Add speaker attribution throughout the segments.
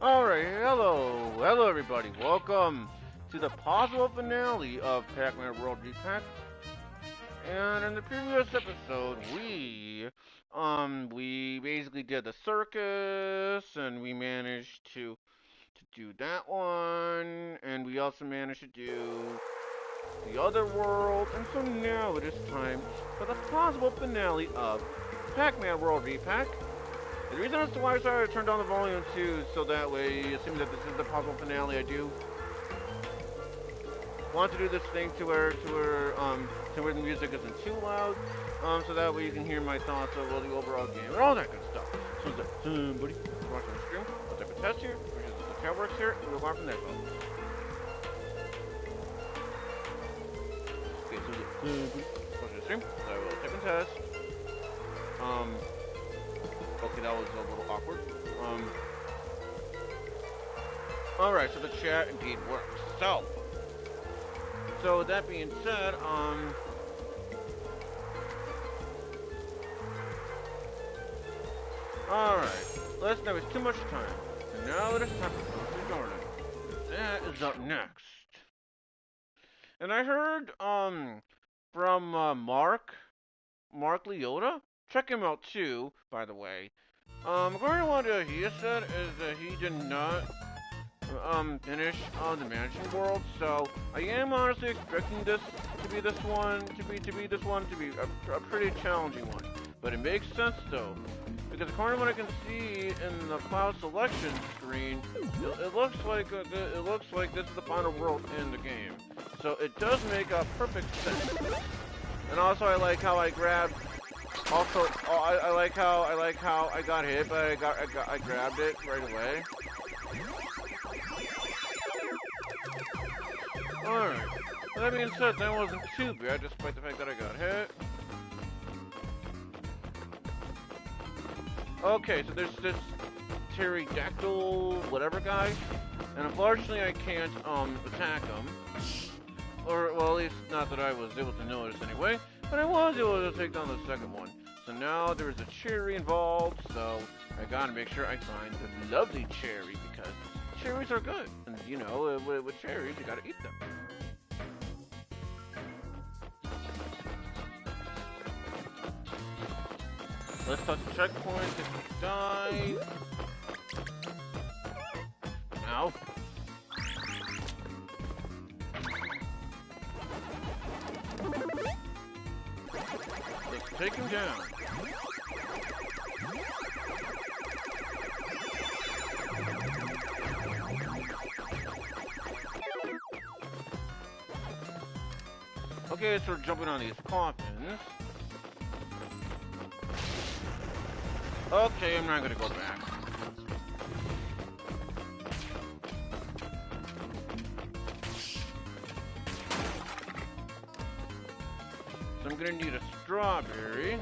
Speaker 1: Alright, hello everybody. Welcome to the possible finale of Pac-Man World Re-Pac. And in the previous episode, we basically did the circus, and we managed to do that one, and we also managed to do the other world, and so now it is time for the possible finale of Pac-Man World Re-Pac. The reason as to why I started to turn down the volume too, so that way, assuming that this is the possible finale, I do want to do this thing to where the music isn't too loud, so that way you can hear my thoughts of the overall game and all that good stuff. So is that somebody watching the stream? I'll type a test here, which is the chat works here, and we'll go on from there. Okay, so is it somebody watching the stream? So I will type and test. Okay, that was a little awkward. Alright, so the chat indeed works. So with that being said, alright, let's not waste too much time. And now it is time for the garden. That is up next. And I heard, from, Mark Leota? Check him out too, by the way. According to what he has said, is that he did not finish the mansion world, so I am honestly expecting this to be a pretty challenging one. But it makes sense though, because according to what I can see in the cloud selection screen, it looks like this is the final world in the game. So it does make a perfect sense. And also I like how I grabbed. Also, I like how I got hit, but I grabbed it right away. Alright. That being said, that wasn't too bad, despite the fact that I got hit. Okay, so there's this pterodactyl whatever guy, and unfortunately I can't attack him. Or, well, at least not that I was able to notice anyway. But I was able to take down the second one. So now there is a cherry involved, so I gotta make sure I find the lovely cherry, because cherries are good. And you know, with cherries, you gotta eat them. Let's touch the checkpoint, get some die. Ow. Let's take him down. Okay, so we're jumping on these coffins. Okay, I'm not gonna go back. So I'm gonna need a strawberry.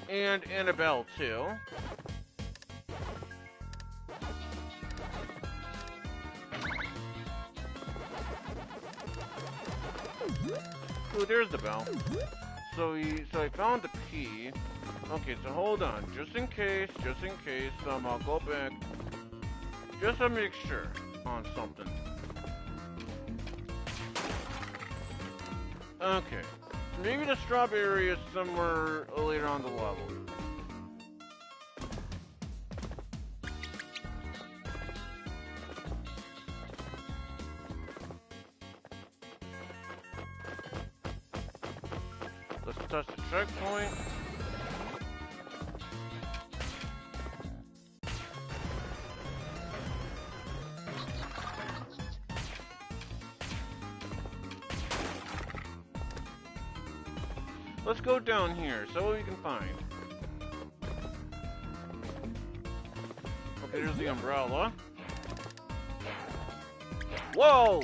Speaker 1: And Annabelle too. Oh, there's the bell. So I found the key. Okay, so hold on, just in case, I'll go back. Just to make sure on something. Okay. Maybe the strawberry is somewhere later on the level. Let's touch the checkpoint. Let's go down here, so what we can find. Okay, there's the umbrella. Whoa!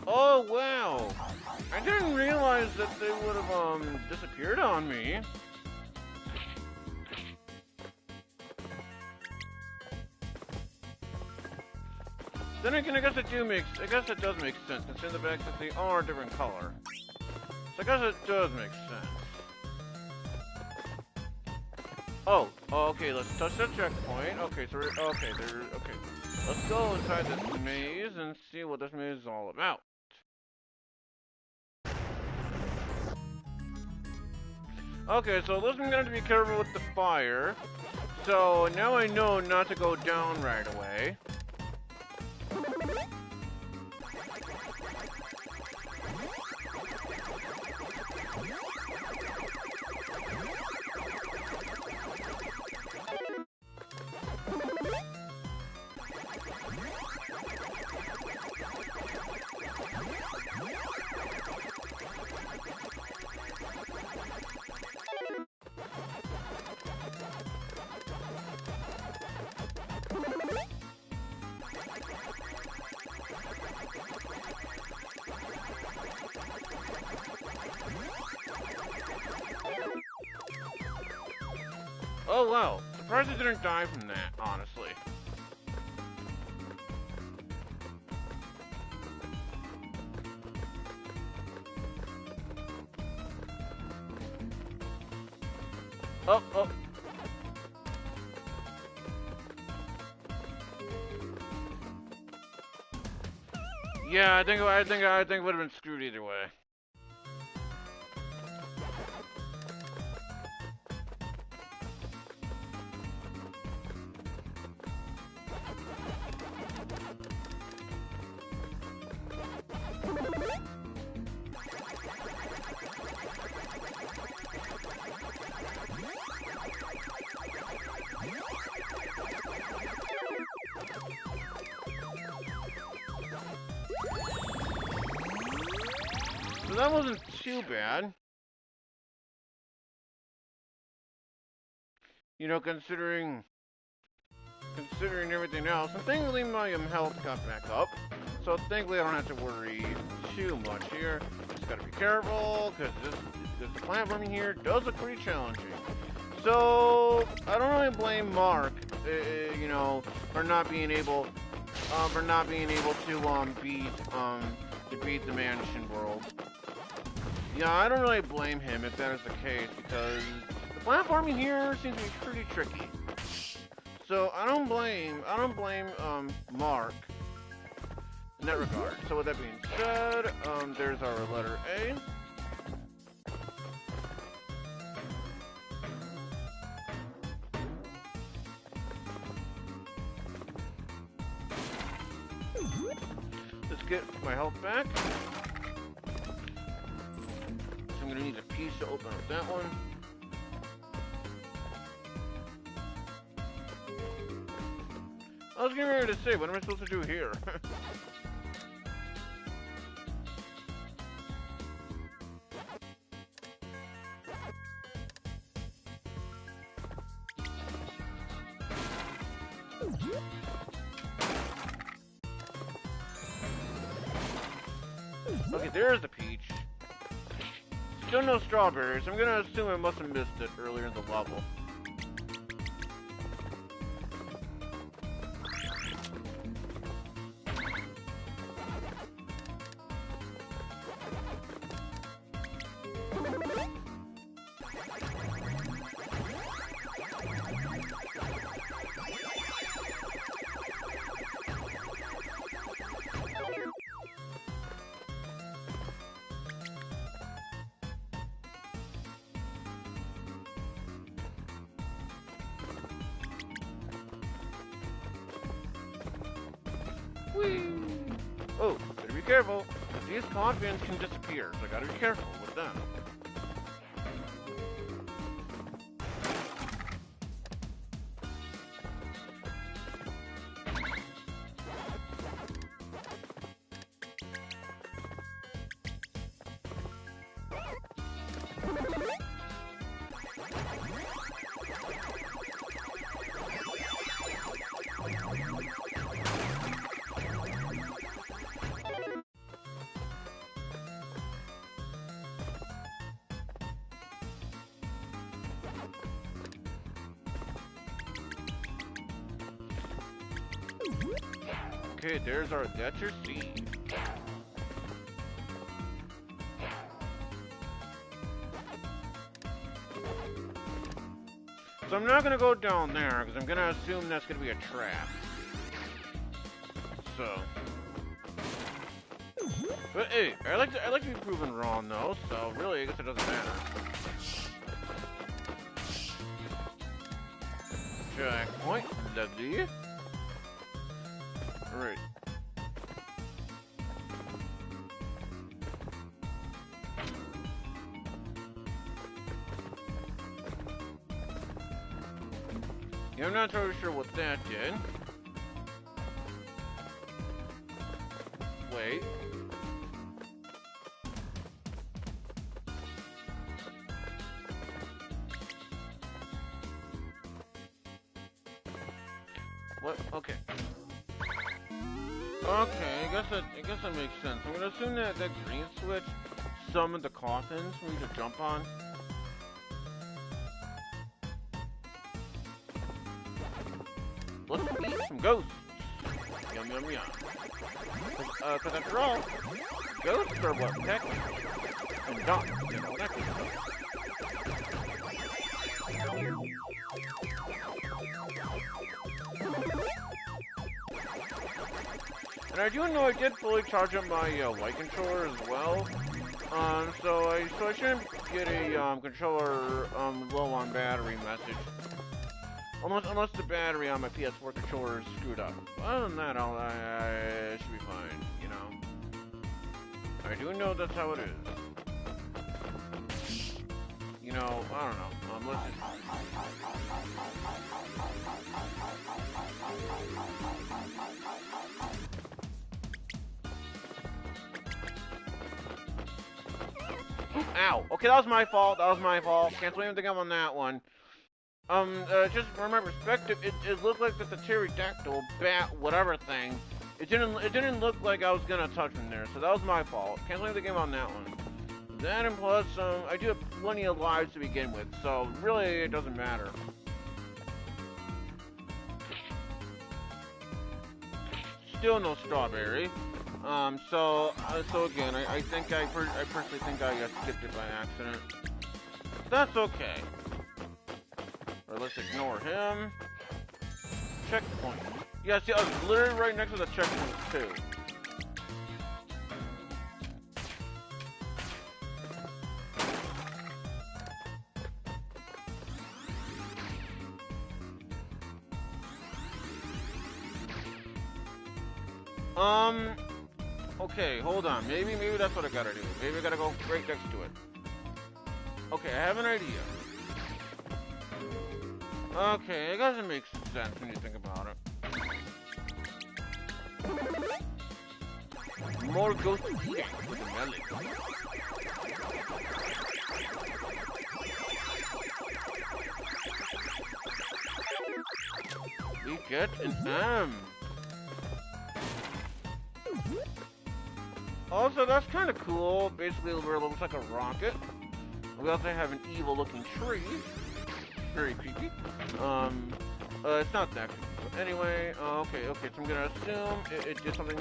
Speaker 1: Oh, wow! I didn't realize that they would have, disappeared on me. Then again, I guess it does make sense, considering the fact that they are a different color. So I guess it does make sense. Oh, okay, let's touch that checkpoint. Okay, so okay, okay. Let's go inside this maze and see what this maze is all about. Okay, so listen, I'm gonna have to be careful with the fire. So now I know not to go down right away. Oh wow, surprised I didn't die from that, honestly. Oh, oh. Yeah, I think it would have been screwed either way. So that wasn't too bad. You know, considering everything else. And thankfully my health got back up. So thankfully I don't have to worry too much here. Just gotta be careful, because the platforming here does look pretty challenging. So I don't really blame Mark, you know, for not being able to beat the Mansion World. Yeah, I don't really blame him if that is the case, because the platforming here seems to be pretty tricky. So I don't blame Mark in that regard. So with that being said, there's our letter A. Let's get my health back. I'm gonna need a piece to open up that one. I was getting ready to say, what am I supposed to do here? Okay, there's the peach. Still no strawberries. I'm gonna assume I must have missed it earlier in the level. Whee! Oh, better be careful. These coffins can disappear, so I gotta be careful with them. Okay, that's your seed. So I'm not gonna go down there, because I'm gonna assume that's gonna be a trap. So. But hey, I like to be proven wrong though, so really I guess it doesn't matter. Checkpoint, lovely. Alright. Yeah, I'm not totally sure what that did. Wait. What? Okay. Okay, I guess that makes sense. I'm gonna assume that that green switch summoned the coffins for me to jump on. Let's eat some ghosts. Yum yum yum. Cause after all, ghosts are what Pac-Man and Doc, you know, that kind of stuff. And I do know I did fully charge up my white controller as well. So I shouldn't get a controller low on battery message. Unless the battery on my PS4 controller is screwed up. Other than that, I should be fine, you know. I do know that's how it is. You know, I don't know. Let's just... Ow! Okay, that was my fault. That was my fault. Can't blame anything on that one. Just from my perspective, it looked like that the pterodactyl, bat, whatever thing. It didn't look like I was gonna touch him there, so that was my fault. Can't blame the game on that one. That and plus, I do have plenty of lives to begin with, so really it doesn't matter. Still no strawberry. So again, I personally think I skipped it by accident. That's okay. Or let's ignore him. Checkpoint. Yeah, see, I was literally right next to the checkpoint too. Okay, hold on. Maybe that's what I gotta do. Maybe I gotta go right next to it. Okay, I have an idea. Okay, it doesn't make sense when you think about it. More ghost eating with the melon. We get an M. Also, that's kind of cool. Basically, it looks like a rocket. We also have an evil-looking tree. Very creepy. It's not that creepy. But anyway, okay, so I'm gonna assume it did something,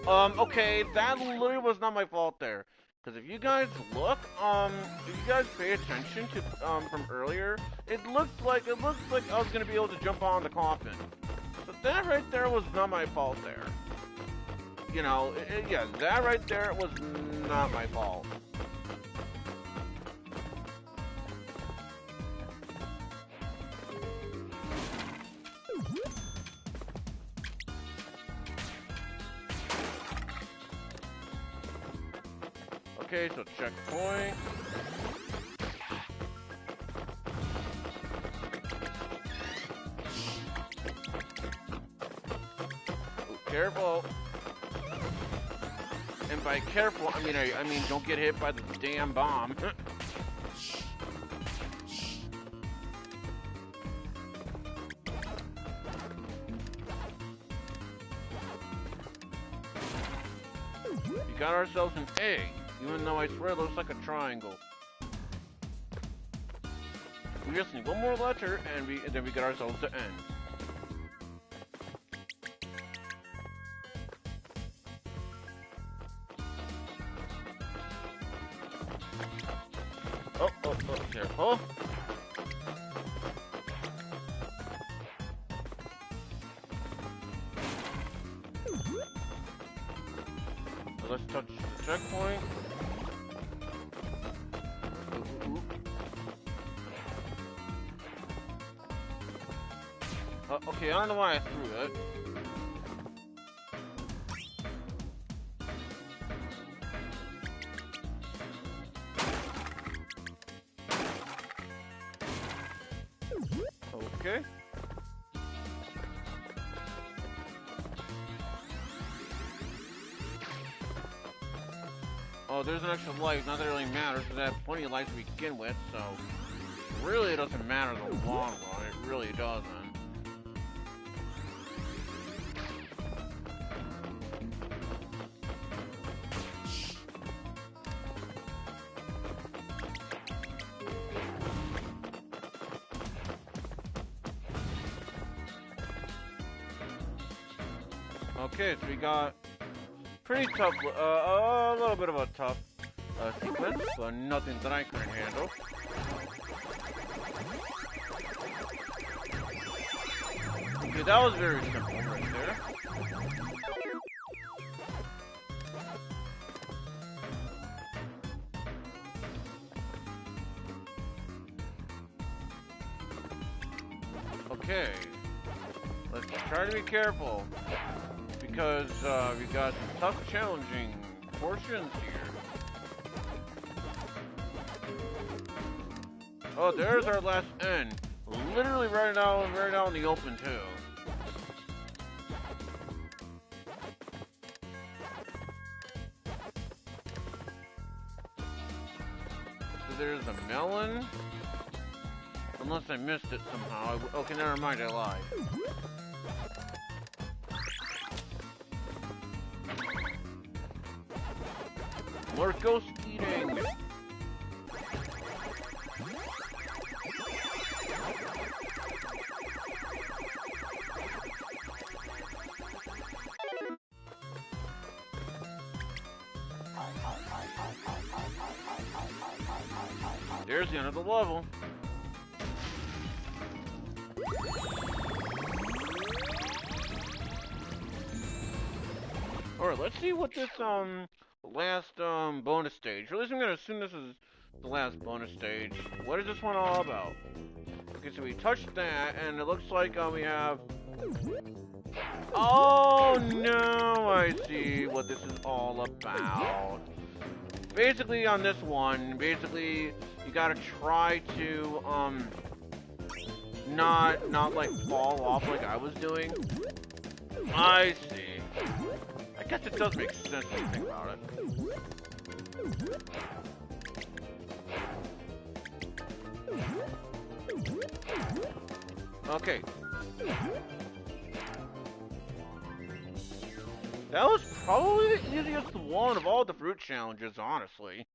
Speaker 1: okay, that literally was not my fault there. Because if you guys look, if you guys pay attention to, from earlier, it looked like I was gonna be able to jump on the coffin. So that right there was not my fault there. You know, yeah, that right there was not my fault. Okay, so checkpoint. Ooh, careful. And by careful, I mean don't get hit by the damn bomb. We got ourselves an A, even though I swear it looks like a triangle. We just need one more letter, and then we get ourselves an N. Oh, careful. So let's touch the checkpoint. Ooh. Okay, I don't know why I threw that. Okay. Oh, there's an extra life. Not that it really matters, because I have plenty of life to begin with, so really it doesn't matter in the long run. It really doesn't. Okay, so we got pretty tough, a little bit of a tough sequence, but nothing that I couldn't handle. Okay, that was very simple right there. Okay, let's try to be careful, because we got some tough, challenging portions here. Oh, there's our last end. Literally right now in the open too. So there's a melon. Unless I missed it somehow. Okay, never mind, I lied. More ghost eating! There's the end of the level. Alright, let's see what this, last, bonus stage. Or at least I'm gonna assume this is the last bonus stage. What is this one all about? Okay, so we touched that, and it looks like, we have... Oh, no! I see what this is all about. Basically, on this one, you gotta try to, not, like, fall off like I was doing. I see. I guess it does make sense when you think about it. Okay. That was probably the easiest one of all the fruit challenges, honestly.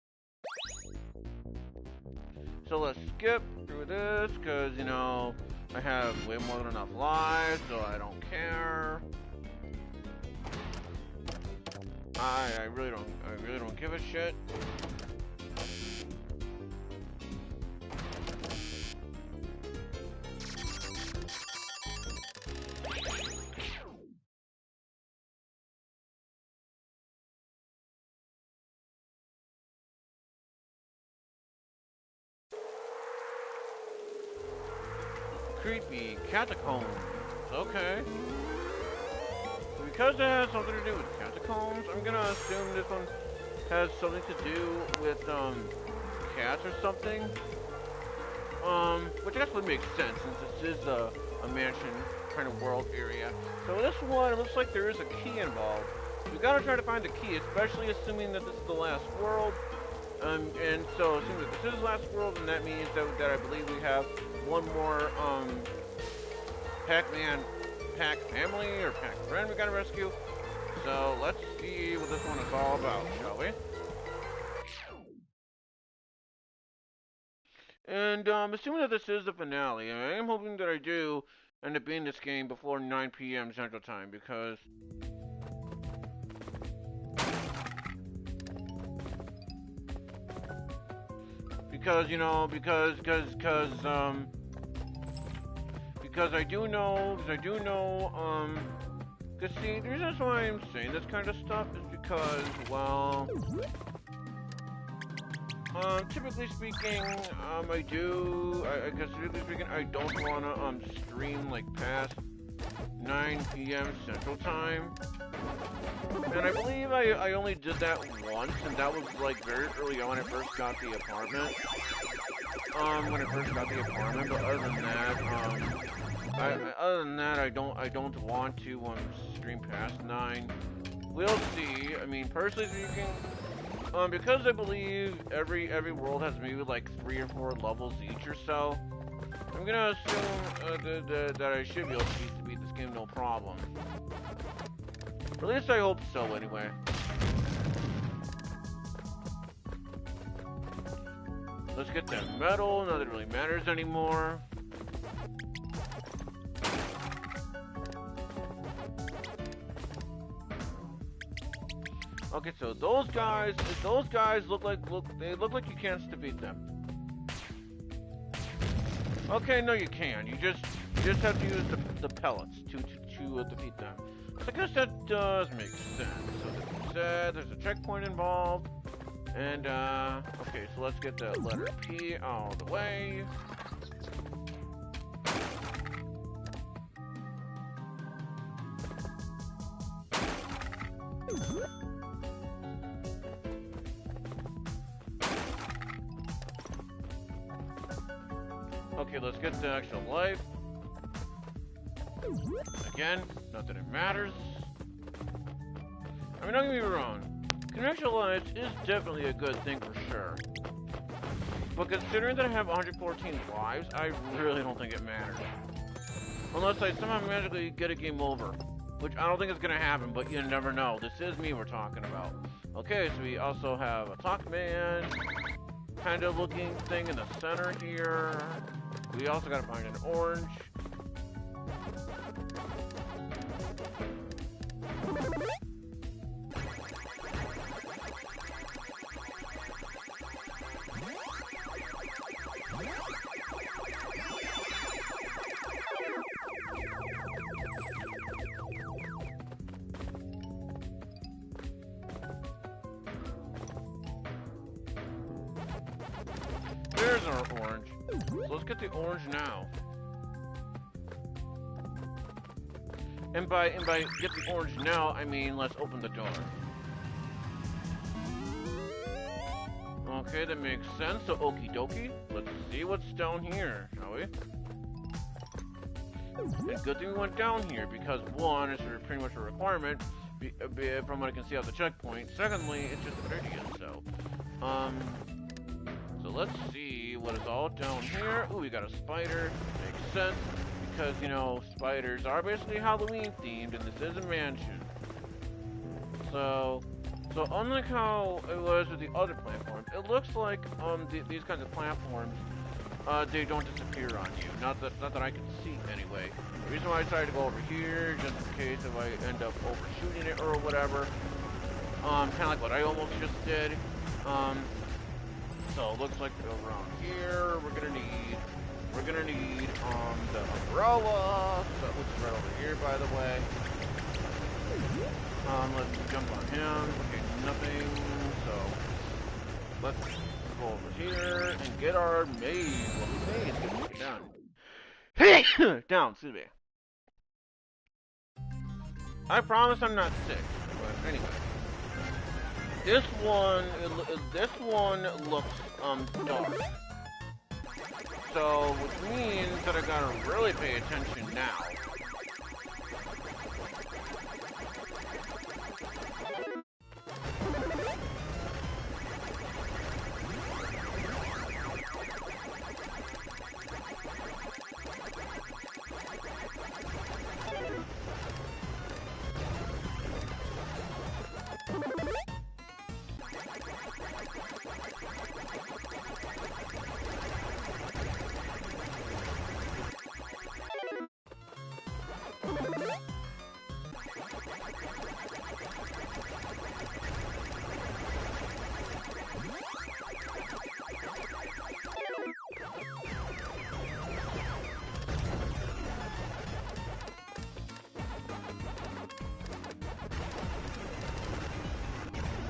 Speaker 1: So let's skip through this, because, you know, I have way more than enough lives, so I don't care. I really don't give a shit. Creepy catacombs. Okay. So because it has something to do with catacombs, I'm gonna assume this one has something to do with cats or something. Which I guess would make sense since this is a mansion kind of world area. So this one, it looks like there is a key involved. We gotta try to find the key, especially assuming that this is the last world. And so assuming that this is the last world, and that means that I believe we have one more Pac-Man Pac family or Pac friend we gotta rescue. So let's see what this one is all about, shall we? And assuming that this is the finale, I am hoping that I do end up beating this game before 9 p.m. Central Time, because you know, because Cause see, the reason why I'm saying this kind of stuff is because, well, typically speaking, I guess typically speaking, I don't wanna, stream, like, past 9 p.m. Central Time. And I believe I only did that once, and that was, like, very early on when I first got the apartment. But other than that, I don't want to, stream past 9. We'll see. I mean, personally speaking, because I believe every world has maybe like 3 or 4 levels each or so, I'm gonna assume that I should be able to beat this game no problem. Or at least I hope so, anyway. Let's get that medal, not that it really matters anymore. Okay, so those guys look like you can't defeat them. Okay, no, you can. You just have to use the pellets to defeat them. So I guess that does make sense. So like said, there's a checkpoint involved, and okay, so let's get the letter P out of the way. Okay, let's get the actual life. Again, not that it matters. I mean, don't get me wrong. Conventional lives is definitely a good thing for sure. But considering that I have 114 lives, I really don't think it matters. Unless I somehow magically get a game over. Which I don't think is going to happen, but you never know. This is me we're talking about. Okay, so we also have a Tock-Man kind of looking thing in the center here. We also gotta find an orange. There's our orange. So let's get the orange now. And by get the orange now, I mean let's open the door. Okay, that makes sense. So okie dokie. Let's see what's down here, shall we? And good thing we went down here because one, it's pretty much a requirement from what I can see out the checkpoint. Secondly, it's just prettier, so so let's see what is all down here. Ooh, we got a spider. Makes sense, because, you know, spiders are basically Halloween themed, and this is a mansion. So unlike how it was with the other platforms, it looks like, these kinds of platforms, they don't disappear on you. Not that I can see, anyway. The reason why I decided to go over here, just in case if I end up overshooting it or whatever, kind of like what I almost just did, so it looks like around here we're gonna need the umbrella, which is right over here, by the way. Let's jump on him. Okay, nothing. So let's go over here and get our maze. Well, maze, get down. Hey, down, excuse me. I promise I'm not sick, but anyway. This one looks dark. So which means that I gotta really pay attention now.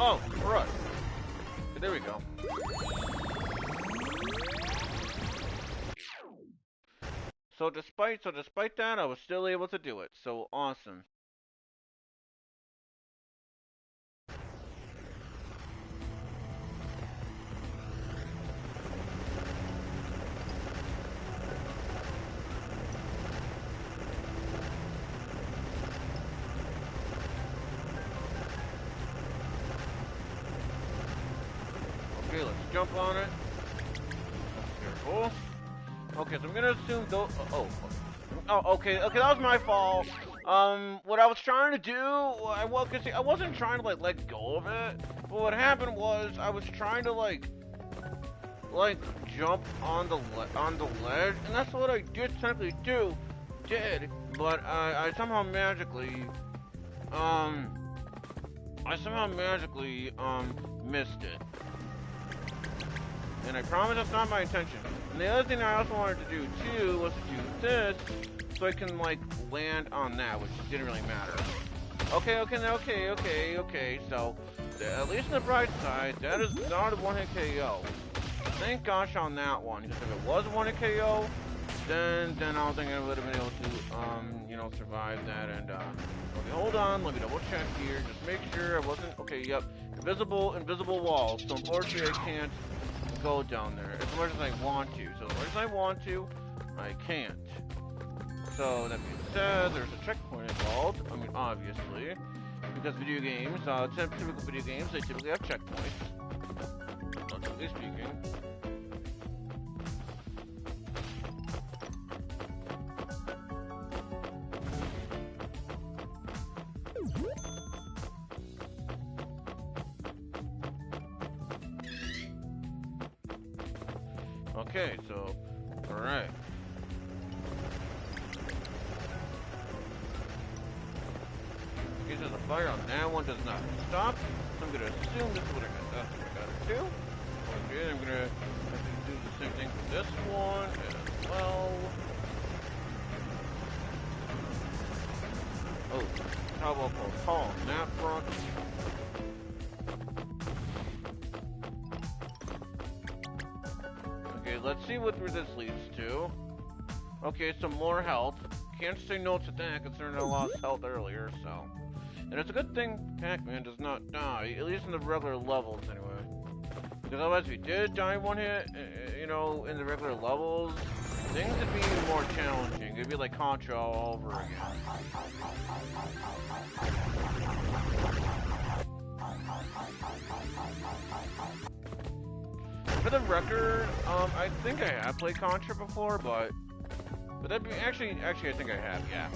Speaker 1: Oh, right. There we go. So despite that, I was still able to do it. So awesome. Okay, let's jump on it. Careful. Okay, so I'm gonna assume those. Oh, okay, that was my fault. What I was trying to do, I wasn't trying to like let go of it, but what happened was I was trying to like jump on the ledge, and that's what I did technically did, but I somehow magically missed it. And I promise that's not my intention. And the other thing I also wanted to do too was to do this, so I can like land on that, which didn't really matter. Okay. So at least on the bright side, that is not a one-hit KO. Thank gosh on that one, because if it was a one-hit KO, then I don't think I would have been able to survive that. And okay, hold on, let me double check here, just make sure I wasn't. Okay, yep, invisible wall. So unfortunately, I can't go down there as much as I want to. So as much as I want to, I can't. So that being said, there's a checkpoint involved. I mean, obviously, because video games, typical video games, they typically have checkpoints. Typically speaking. Okay, so, alright. Okay, so the fire on that one does not stop. So I'm gonna assume this is what that's what I gotta do. Okay, I'm gonna have to do the same thing for this one as well. Oh, how about for tall on that front? Okay, let's see what this leads to. Okay, some more health. Can't say no to that considering I lost health earlier, so. And it's a good thing Pac-Man does not die, at least in the regular levels anyway. Because otherwise if he did die one hit, in the regular levels, things would be more challenging. It'd be like Contra all over again. For the record, I think I have played Contra before, but that'd be actually I think I have, yeah.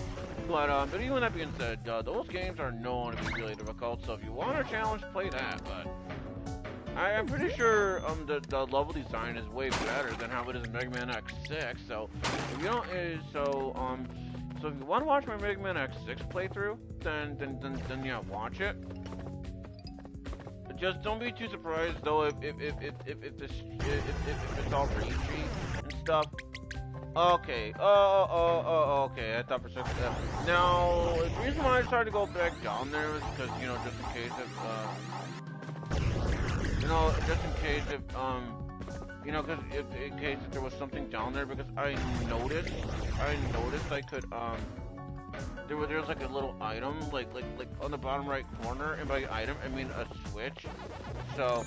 Speaker 1: But even that being said, those games are known to be really difficult. So if you want a challenge, play that. But I'm pretty sure the level design is way better than how it is in Mega Man X6. So if you don't, so if you want to watch my Mega Man X6 playthrough, then yeah, watch it. Just don't be too surprised though if it's all ragey and stuff. Okay. Okay. I thought for a second. Now, the reason why I decided to go back down there was because just in case if there was something down there, because I noticed I could there was like a little item like on the bottom right corner, and by item I mean a switch. So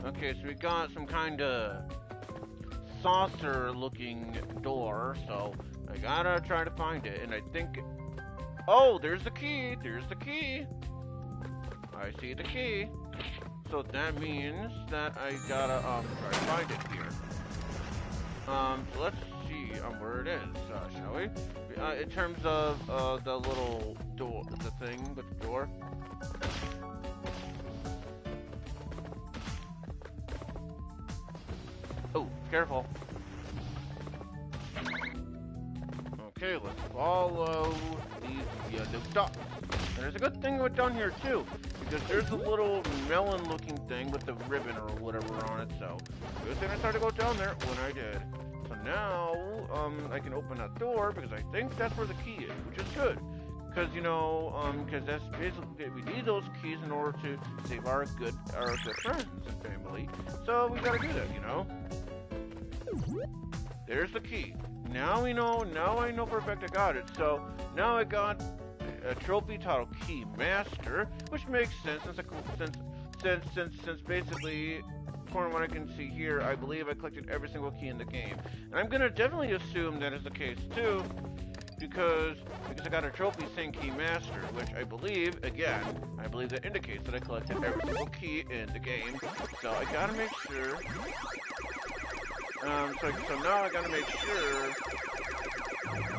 Speaker 1: okay, so we got some kind of saucer looking door, so I gotta try to find it. And I think, oh, there's the key, I see the key. So that means that I gotta try to find it here. So let's see where it is, shall we? In terms of the little door, the thing with the door. Oh, careful. Okay, let's follow these yellow dots. And there's a good thing with down here too, because there's a little melon-looking thing with the ribbon or whatever on it. So good thing I started to go down there when I did. So now, I can open that door because I think that's where the key is, which is good. Because, because that's basically, we need those keys in order to save our good friends and family. So we gotta do that, There's the key. Now I know for a fact I got it. So now I got a trophy titled Key Master, which makes sense since basically, according to what I can see here, I believe I collected every single key in the game. And I'm gonna definitely assume that is the case too, because I got a trophy saying Key Master, which I believe that indicates that I collected every single key in the game. So I gotta make sure. So now I gotta make sure.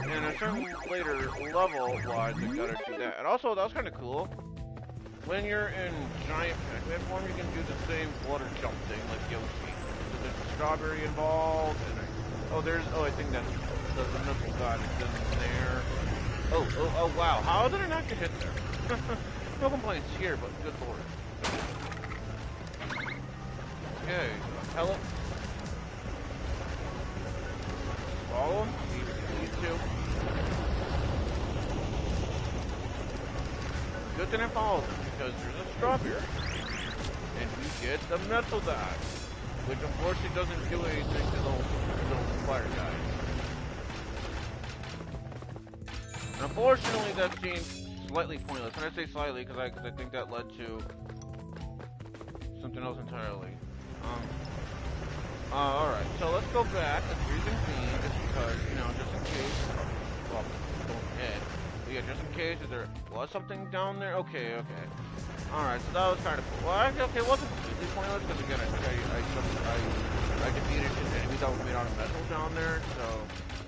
Speaker 1: And a certain later level-wise, I gotta do that. And also, that was kind of cool. When you're in giant Pac-Man form, you can do the same water jump thing like Yoshi. So there's a strawberry involved, and I think that's the missile god is in there. Oh, wow. How did I not get hit there? No complaints here, but good lord. Okay, pellet. Follow him. See if we need to. Good thing I followed him because there's a strawberry. And we get the metal dot, which unfortunately doesn't do anything to those fire guys. Unfortunately, that seems slightly pointless. And I say slightly because I think that led to something else entirely. Alright, so let's go back. The reason being is because, just in case, well, don't head. But yeah, just in case, if there was something down there. Okay. Alright, so that was kind of cool. Well, okay, it wasn't completely pointless, because again, I think I defeated an enemy that was made out of metal down there, so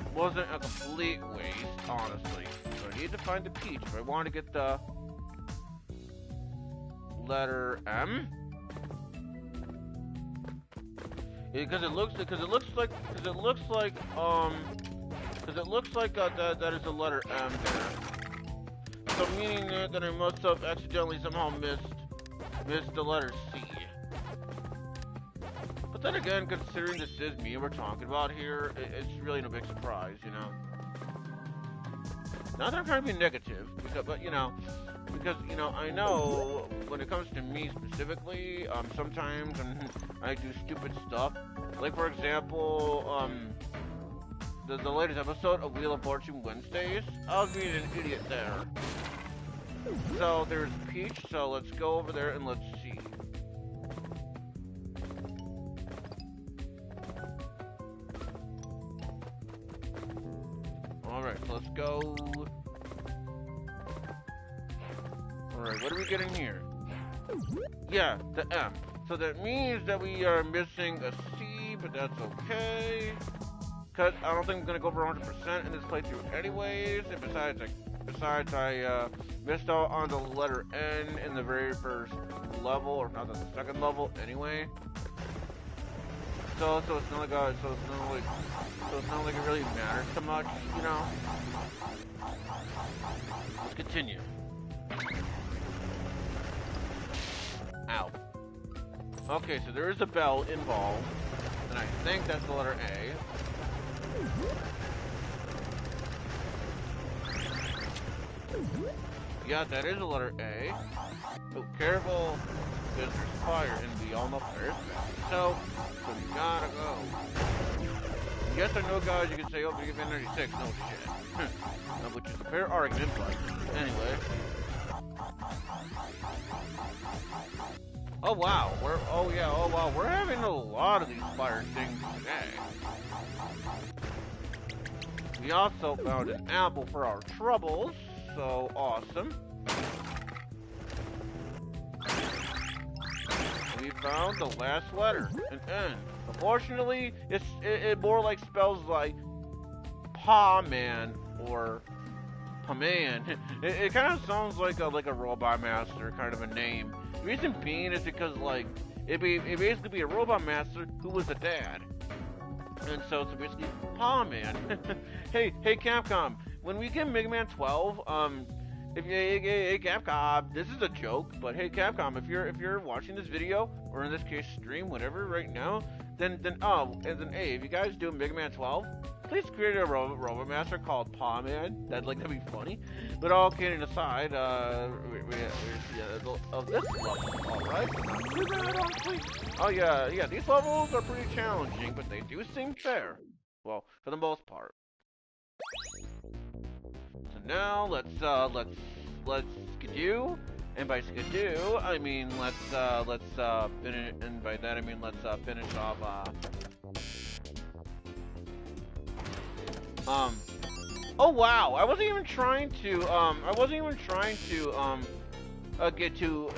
Speaker 1: it wasn't a complete waste, honestly. So I need to find the peach if I want to get the letter M. Because it looks like that is the letter M there. So meaning that I must have accidentally somehow missed the letter C. But then again, considering this is me we're talking about here, it's really no big surprise, Not that I'm trying to be negative, because I know when it comes to me specifically, sometimes I do stupid stuff. Like, for example, the latest episode of Wheel of Fortune Wednesdays, I was being an idiot there. So there's Peach, so let's go over there and let's see. Alright, so let's go. Alright, what are we getting here? Yeah, the M. So that means that we are missing a C, but that's okay. Because I don't think I'm going to go for 100% in this playthrough anyways. And besides I missed out on the letter N in the very first level, or not the second level anyway. So it's not like it really matters so much, Let's continue. Ow. Okay, so there is a bell involved, and I think that's the letter A. Yeah, that is the letter A. So careful, because there's fire, and we all know fire is bad. So we gotta go. Yes or no, guys, you can say, oh, you get 96. No shit. Which is a fair argument, but anyway. Oh wow, we're having a lot of these fire things today. We also found an apple for our troubles, so awesome. We found the last letter, an N. Unfortunately, it more like spells like Pa-Man or Pa-Man. It kind of sounds like a robot master kind of a name. The reason being is because it'd basically be a robot master who was a dad. And so it's basically Pa-Man. hey Capcom, when we get Mega Man 12, hey Capcom, this is a joke, but hey Capcom, if you're watching this video, or in this case stream, whatever, right now, then hey, if you guys do Mega Man 12, please create a robot master called Pac-Man. That'd be funny. But all kidding aside, of this level, alright, not too bad, honestly. Oh yeah, these levels are pretty challenging, but they do seem fair. Well, for the most part. So now let's skidoo, and by skidoo I mean let's finish, and by that I mean let's finish off oh wow, I wasn't even trying to get to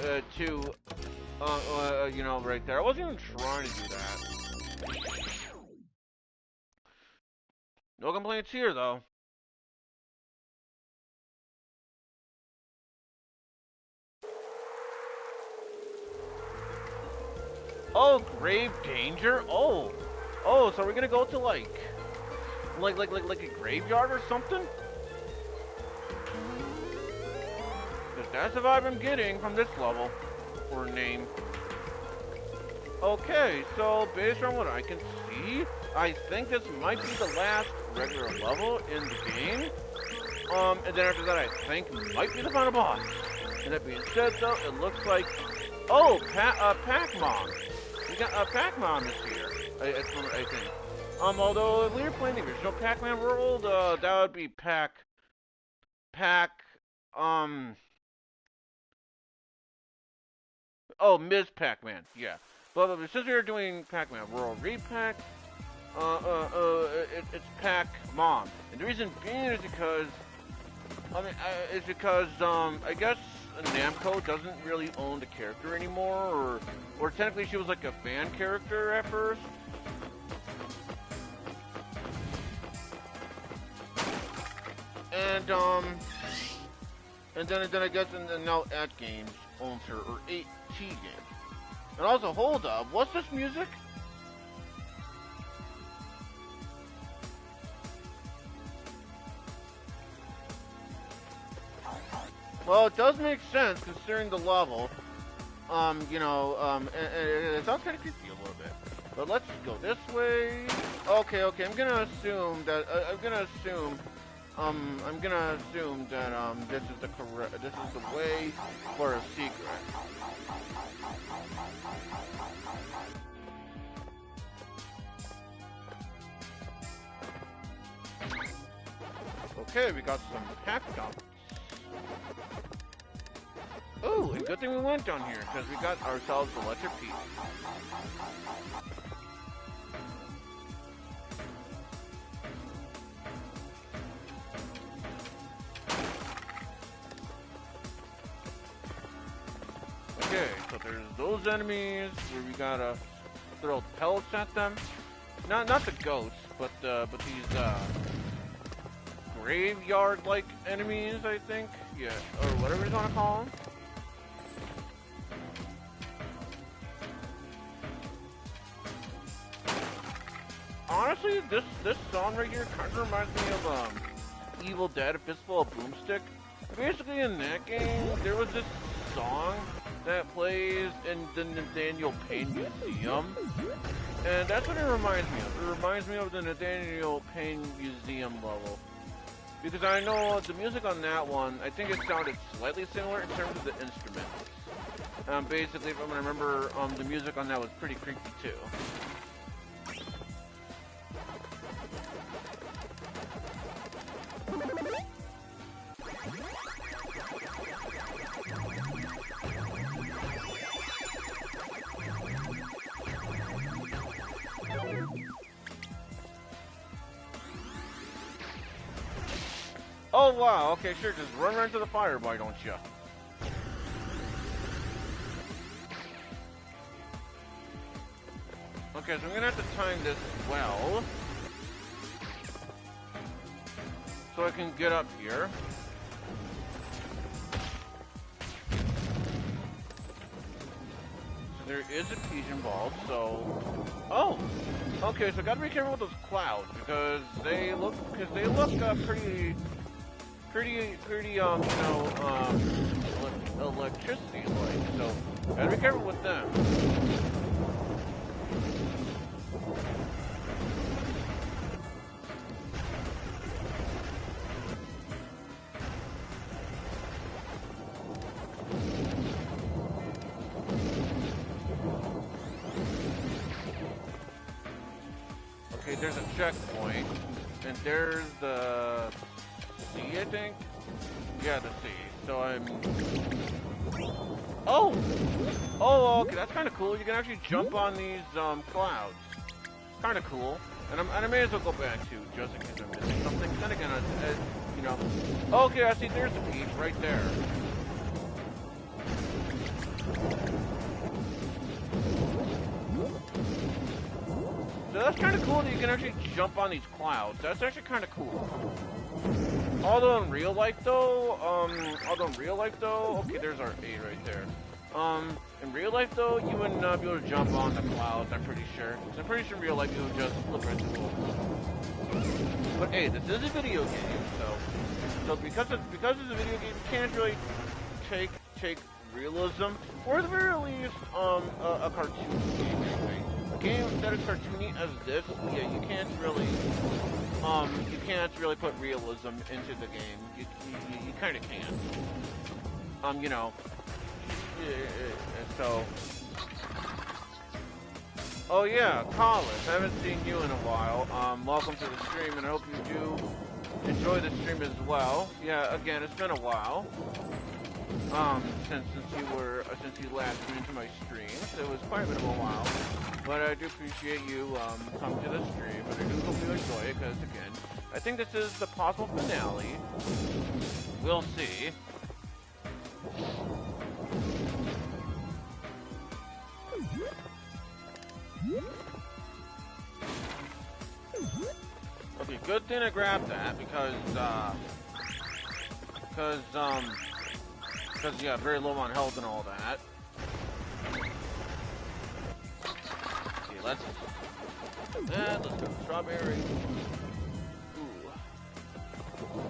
Speaker 1: you know, right there. I wasn't even trying to do that. No complaints here though. Oh, grave danger? Oh, so we're gonna go to like a graveyard or something? Cause that's the vibe I'm getting from this level, or name. Okay, so based on what I can see, I think this might be the last regular level in the game. And then after that, I think might be the final boss. And that being said, though, it looks like, oh, Pac-Man. We got Pac-Man this year. I think. Although if we were playing the original Pac-Man world, that would be oh, Ms. Pac-Man, yeah. But since we were doing Pac-Man world Re-Pac, it's Pac-Man. And the reason being is because, I guess Namco doesn't really own the character anymore, or technically she was like a fan character at first. And then I guess now At Games owns her, or 8T Games. And also, hold up, what's this music? Well, it does make sense considering the level. You know, and it sounds kind of creepy a little bit. But let's go this way. Okay, I'm gonna assume that this is the way for a secret. Okay, we got some pack dumps. Ooh, and good thing we went down here, because we got ourselves electric peak. Okay, so there's those enemies where we gotta throw pellets at them. Not the ghosts, but these graveyard-like enemies, I think. Yeah, or whatever you want to call them. Honestly, this song right here kind of reminds me of Evil Dead: A Fistful of Boomstick. Basically, in that game, there was this song that plays in the Nathaniel Payne Museum, and that's what it reminds me of. It reminds me of the Nathaniel Payne Museum level, because I know the music on that one, I think it sounded slightly similar in terms of the instruments. Basically, if I remember, the music on that was pretty creepy too. Oh wow, okay, sure, just run right into the fire, why don't you? Okay, so I'm gonna have to time this well, so I can get up here. So there is a fusion ball, so... Oh! Okay, so gotta be careful with those clouds, because they look pretty, you know, electricity-like, so gotta be careful with them. there's a checkpoint, and there's the sea, I think? Yeah, the sea. So I'm... Oh! Oh, okay, that's kind of cool. You can actually jump on these clouds. Kind of cool. And I may as well go back to just in case I'm missing something. Then again, you know... Okay, I see, there's the beach right there. So that's kind of cool that you can actually jump on these clouds. That's actually kind of cool. Although in real life though, okay, there's our 8 right there. In real life though, you wouldn't be able to jump on the clouds, I'm pretty sure. So I'm pretty sure in real life you would just flip right through them. But hey, this is a video game, so because it's a video game, you can't really take realism, or at the very least, a cartoon game anyway. A game that is cartoony as this, yeah, you can't really put realism into the game. You kind of can't. You know. So. Oh yeah, Collis, I haven't seen you in a while. Welcome to the stream, and I hope you do enjoy the stream as well. Yeah, again, it's been a while. Since you last tuned into my streams, it was quite a bit of a while. But I do appreciate you coming to the stream, and I do hope you enjoy it, because again, I think this is the possible finale. We'll see. Okay, good thing I grabbed that because yeah, very low on health and all that. Okay, let's go strawberry. Ooh.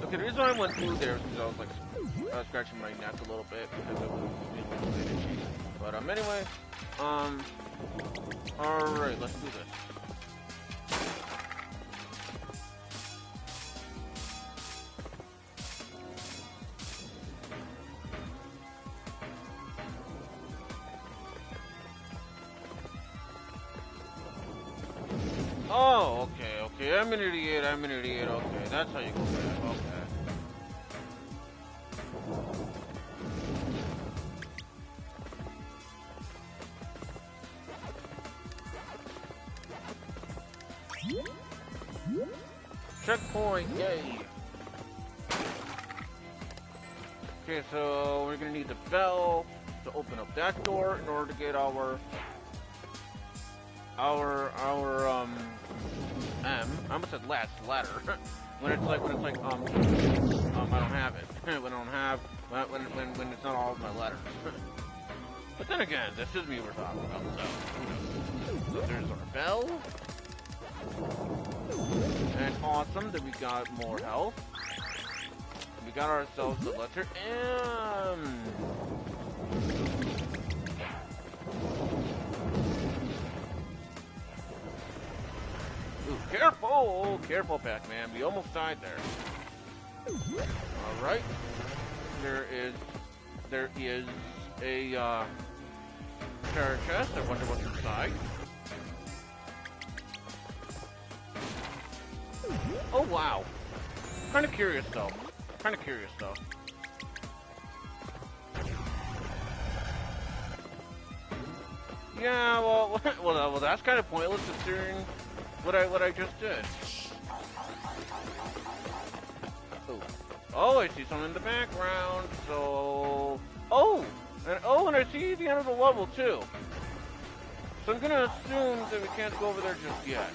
Speaker 1: Okay, the reason why I went through there is because I was like scratching my neck a little bit because it was itchy. But anyway, all right, let's do this. Oh, okay, I'm an idiot, okay, that's how you go back, okay. Checkpoint, yay! Okay, so we're gonna need the bell to open up that door in order to get our I almost said ladder. when it's like, I don't have it. when it's not all of my letters. But then again, this is me we're talking about, so there's our bell. And awesome that we got more health. We got ourselves the letter M. Ooh, careful, Pac-Man. We almost died there. All right. There is a treasure chest. I wonder what's inside. Oh wow. Kind of curious though. Yeah, well, that's kind of pointless considering what I just did. Oh, I see something in the background. So, and I see the end of the level too. So I'm gonna assume that we can't go over there just yet.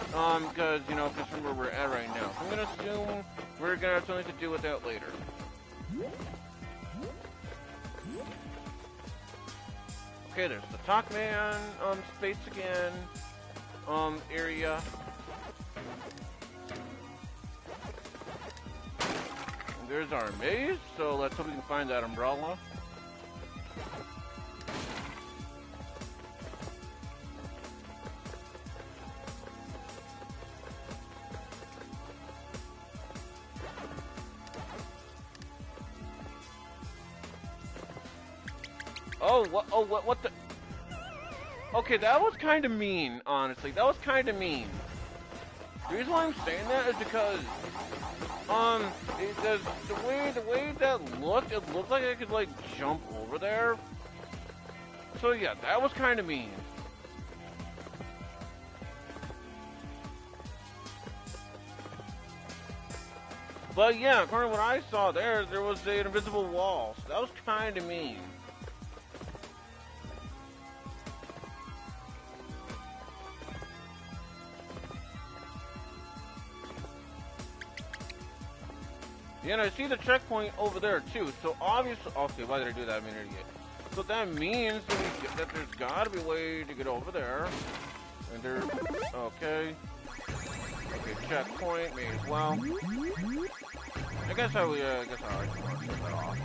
Speaker 1: Because from where we're at right now. So I'm gonna assume we're gonna have something to do with that later. Okay, there's the Tock-Man, space again, area. And there's our maze, so let's hope we can find that umbrella. What the? Okay, that was kind of mean, honestly. That was kind of mean. The reason why I'm saying that is because, the way that looked, it looked like I could, like, jump over there. So yeah, that was kind of mean. But yeah, according to what I saw there was an invisible wall. So that was kind of mean. Yeah, and I see the checkpoint over there too. So obviously, okay, why did I do that? I'm an idiot. So that means that there's gotta be a way to get over there. And there, okay. Okay, checkpoint, may as well. I guess I like to shut that off.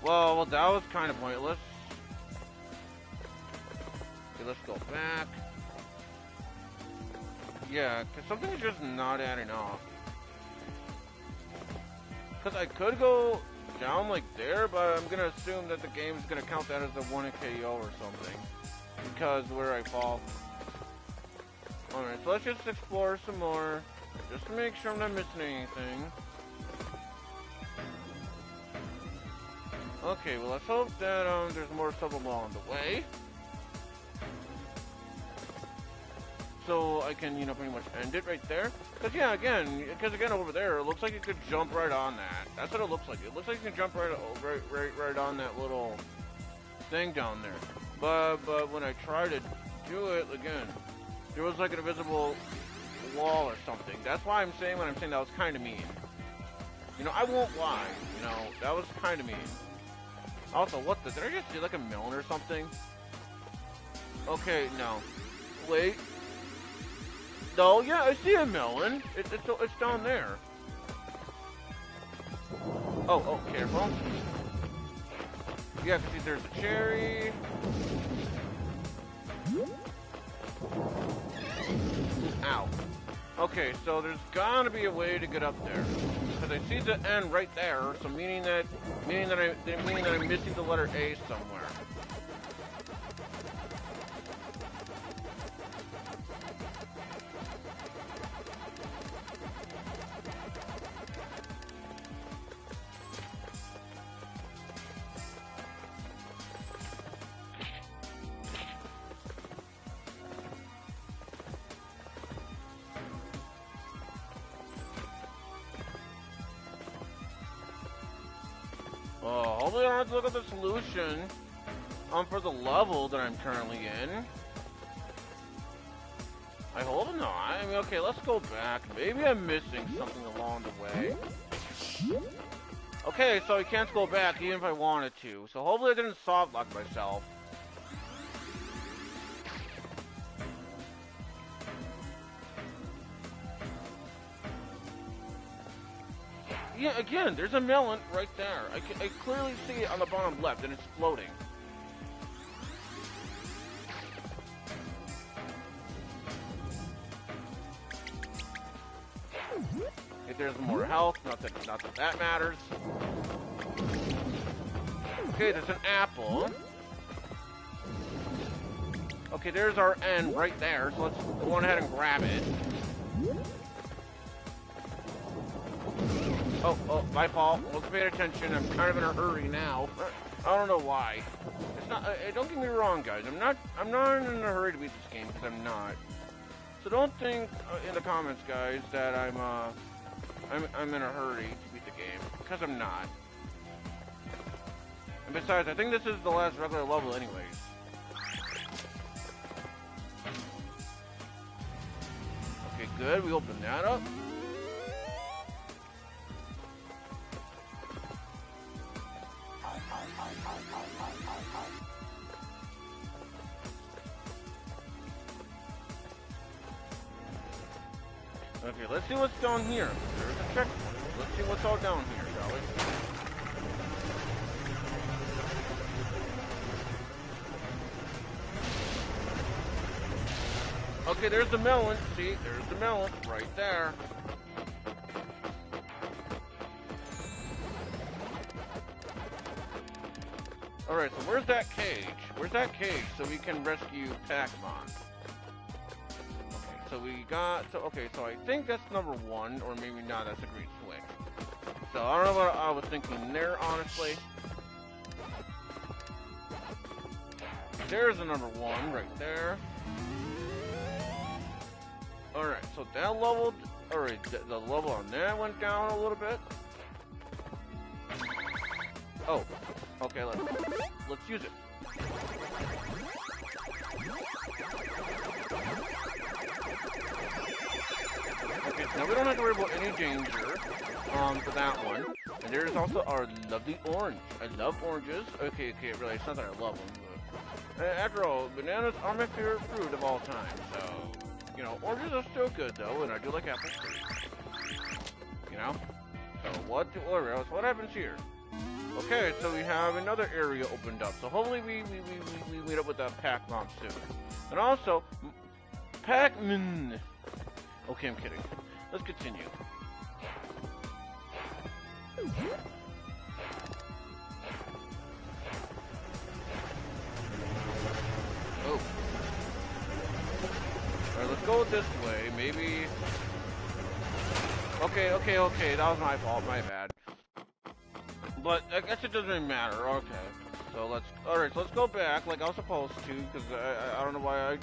Speaker 1: Well, that was kind of pointless. Okay, let's go back. Yeah, because something's just not adding up. Because I could go down like there, but I'm going to assume that the game's going to count that as a 1 KO or something. Because where I fall. Alright, so let's just explore some more. Just to make sure I'm not missing anything. Okay, well let's hope that there's more stuff along the way. So I can, pretty much end it right there. Because yeah, again over there, it looks like you could jump right on that. That's what it looks like. It looks like you can jump right on that little thing down there. But when I tried to do it again, there was like an invisible wall or something. That's why I'm saying that was kind of mean. I won't lie. That was kind of mean. Also, did I just see like a melon or something? Okay, no. Wait. No, yeah, I see a melon. It's down there. Oh, careful. Yeah, see, there's a cherry. Ow. Okay, so there's gotta be a way to get up there. Because I see the N right there, so meaning that I'm missing the letter A somewhere. Hopefully I don't have to look at the solution for the level that I'm currently in. I hope not. I mean, okay, let's go back. Maybe I'm missing something along the way. Okay, so I can't go back even if I wanted to. So hopefully I didn't soft lock myself. Yeah, again, there's a melon right there. I clearly see it on the bottom left, and it's floating. If there's more health, not that matters. Okay, there's an apple. Okay, there's our N right there, so let's go on ahead and grab it. Oh, my fault. Wasn't paying attention. I'm kind of in a hurry now. I don't know why. It's not. Don't get me wrong, guys. I'm not in a hurry to beat this game because I'm not. So don't think in the comments, guys, that I'm in a hurry to beat the game because I'm not. And besides, I think this is the last regular level, anyways. Okay, good. We open that up. Okay, let's see what's down here. There's a checkpoint. Let's see what's all down here, shall we? Okay, there's the melon. See, there's the melon right there. Alright, so where's that cage? Where's that cage so we can rescue Pac-Man? Okay, so we got... okay, so I think that's number 1, or maybe not, that's a green switch. So I don't know what I was thinking there, honestly. There's the number 1 right there. Alright, so that leveled... Alright, the level on that went down a little bit. Oh, okay, let's use it. Okay, now we don't have to worry about any danger for that one. And there's also our lovely orange. I love oranges. Okay, really, it's not that I love them, but after all, bananas are my favorite fruit of all time, so, you know, oranges are still good though, and I do like apples too. You know? So what happens here? Okay, so we have another area opened up. So hopefully we meet up with that Pac-Man soon. And also, Pac-Man. Okay, I'm kidding. Let's continue. Oh. Alright, let's go this way. Maybe... Okay. That was my fault. My bad. But I guess it doesn't really matter. Okay. So alright, so let's go back like I was supposed to, because I don't know why I...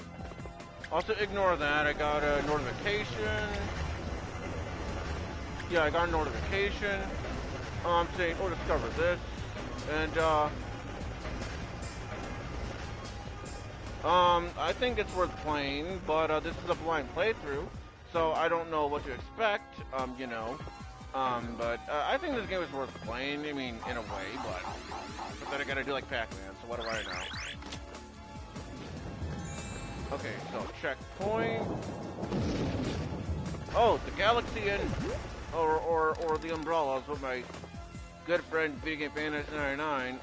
Speaker 1: Also ignore that. I got a notification. Yeah, I got a notification. Saying, oh, discover this. And, I think it's worth playing, but, this is a blind playthrough, so I don't know what to expect, you know. But I think this game is worth playing, I mean, in a way, but then I gotta do like Pac-Man, so what do I know? Okay, so checkpoint. Oh, the Galaxy and or the umbrellas, what my good friend Video Game Fan 99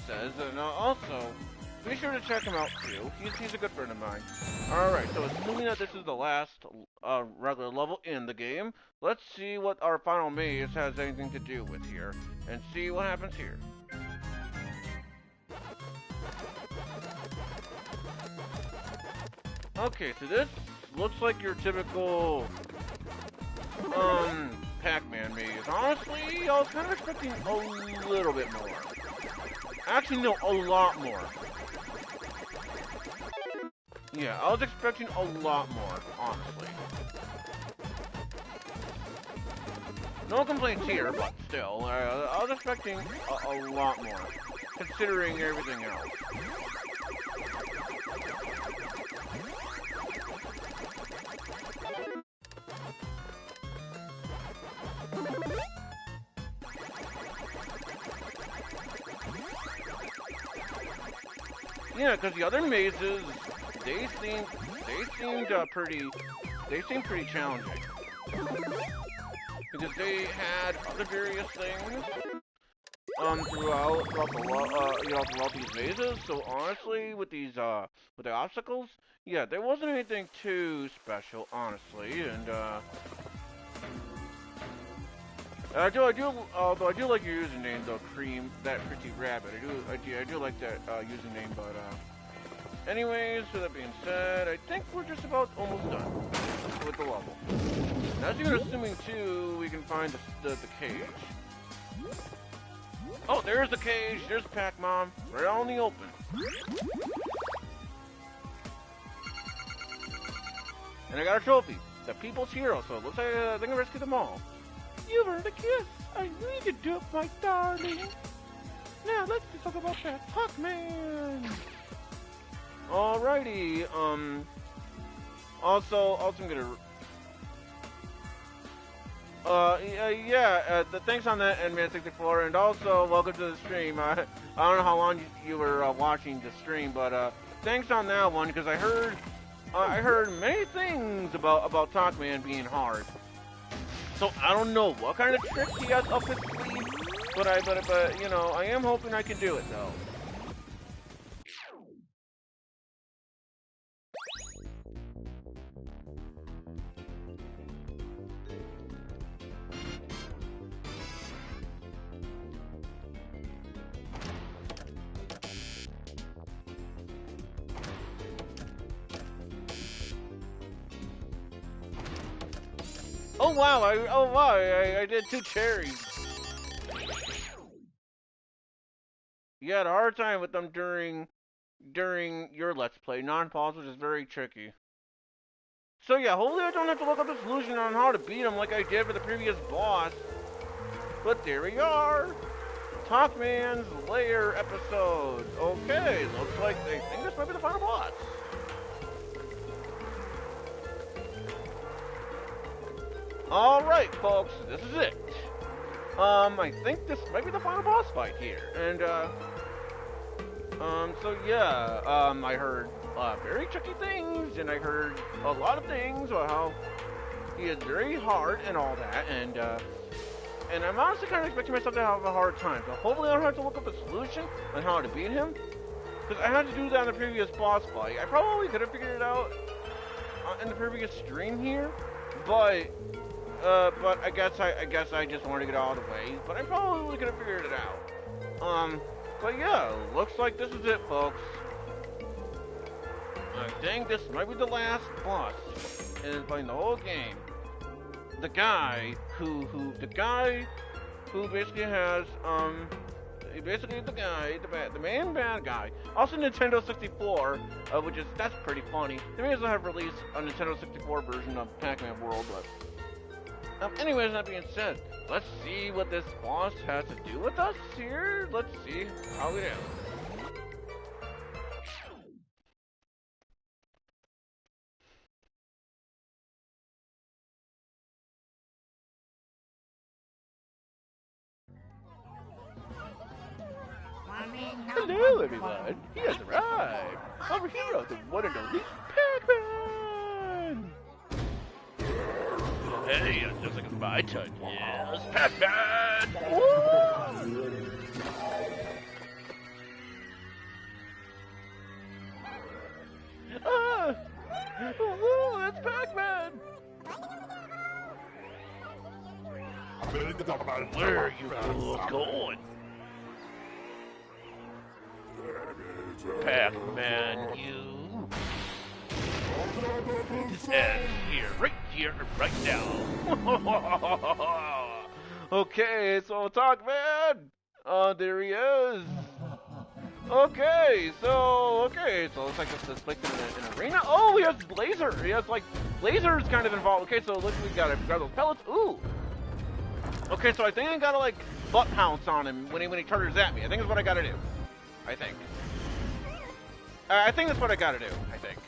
Speaker 1: says, and also be sure to check him out too. He's a good friend of mine. Alright, so assuming that this is the last regular level in the game, let's see what our final maze has anything to do with here, and see what happens here. Okay, so this looks like your typical Pac-Man maze. Honestly, I was kind of expecting a little bit more. Actually, no, a lot more. Yeah, I was expecting a lot more, honestly. No complaints here, but still, I was expecting a lot more, considering everything else. Yeah, because the other mazes, they seemed pretty challenging. Because they had other various things throughout these mazes. So honestly, with these with the obstacles, yeah, there wasn't anything too special, honestly, and although I do like your username though, Cream, that pretty rabbit. I do like that username, but anyways, with that being said, I think we're just about almost done with the level. Now, as you're assuming too, we can find the cage. Oh, there's the cage. There's Pac-Man, right out in the open. And I got a trophy, the People's Hero. So it looks like I think I rescued them all. You've earned a kiss. I knew you could do it, my darling. Now let's talk about that Tock-Man. Alrighty. Also, I'm gonna. Thanks on that, Endman64, and also welcome to the stream. I don't know how long you were watching the stream, but thanks on that one, because I heard many things about Tock-Man being hard. So I don't know what kind of tricks he has up his sleeve, but you know, I am hoping I can do it though. Oh wow, I did 2 cherries. You had a hard time with them during your Let's Play. Non-pause, which is very tricky. So yeah, hopefully I don't have to look up a solution on how to beat him like I did for the previous boss. But there we are! Tock-Man's Lair episode. Okay, looks like they think this might be the final boss. Alright, folks, this is it. I think this might be the final boss fight here. And, so yeah, I heard, very tricky things, and I heard a lot of things about how he is very hard and all that, and I'm honestly kind of expecting myself to have a hard time. So hopefully I don't have to look up a solution on how to beat him, because I had to do that in the previous boss fight. I probably could have figured it out in the previous stream here, but I guess I just wanted to get out of the way. But I probably could have figured it out. But yeah, looks like this is it, folks. I think this might be the last boss in playing the whole game. The guy who basically has basically the main bad guy. Also Nintendo 64, that's pretty funny. They may as well have released a Nintendo 64 version of Pac-Man World, but. Anyways, that being said, let's see what this boss has to do with us here. Let's see how we do. Hello, everyone. He has arrived. Our hero, the one and only Pac-Man. Hey, it's just like my turn. Yes, Pac-Man! Woo, that's Pac-Man! Where are you fools going? Pac-Man, you... This ends here, right now. Okay, so Tock-Man! There he is! Okay, so it looks like this is like an arena. Oh, he has laser! He has, like, lasers kind of involved. Okay, so look, we gotta grab those pellets. Ooh! Okay, so I think I gotta, like, butt pounce on him when he charges at me. I think that's what I gotta do. I think that's what I gotta do, I think.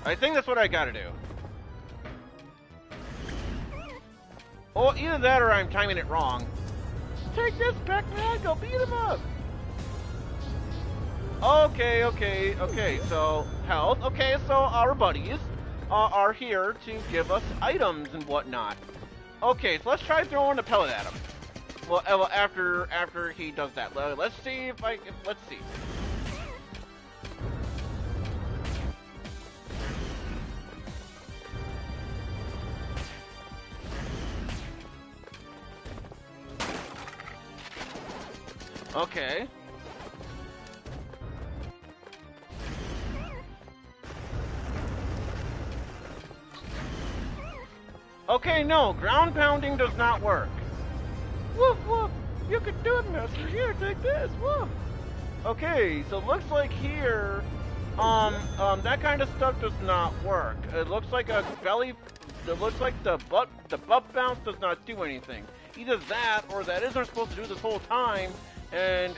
Speaker 1: I think that's what I gotta do. Oh, either that or I'm timing it wrong. Take this, Pac-Man, go beat him up! Okay, so, health. Okay, so our buddies are here to give us items and whatnot. Okay, so let's try throwing a pellet at him. Well, after he does that. Let's see if let's see. Okay. Okay, no, ground pounding does not work. Woof, woof, you can do it, master. Here, take this, woof. Okay, so looks like here, that kind of stuff does not work. It looks like it looks like the butt bounce does not do anything. Either that, or that isn't supposed to do this whole time, and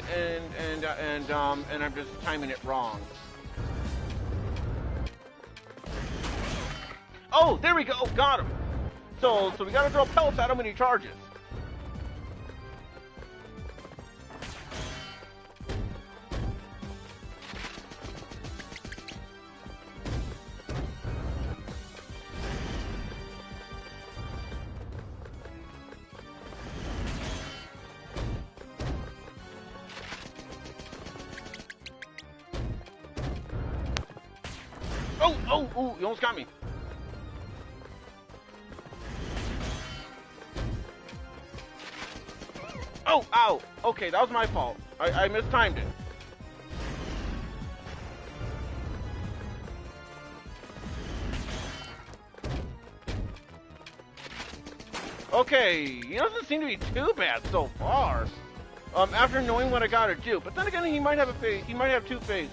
Speaker 1: I'm just timing it wrong. Oh, there we go, got him. So we gotta throw pellets at him when he charges. Oh, you almost got me. Oh, ow. Okay, that was my fault. I mistimed it. Okay, he doesn't seem to be too bad so far. After knowing what I gotta do, but then again, he might have a phase. He might have two phases.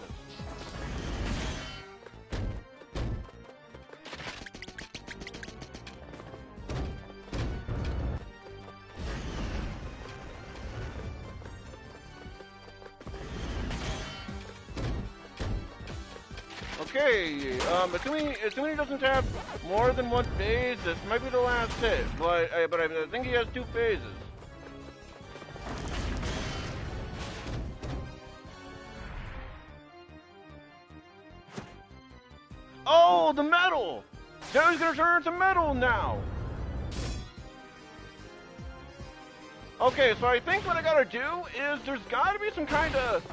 Speaker 1: Okay, assuming he doesn't have more than one phase, this might be the last hit. But I think he has two phases. Oh, the metal! Now he's gonna turn into metal now! Okay, so I think what I gotta do is there's gotta be some kind of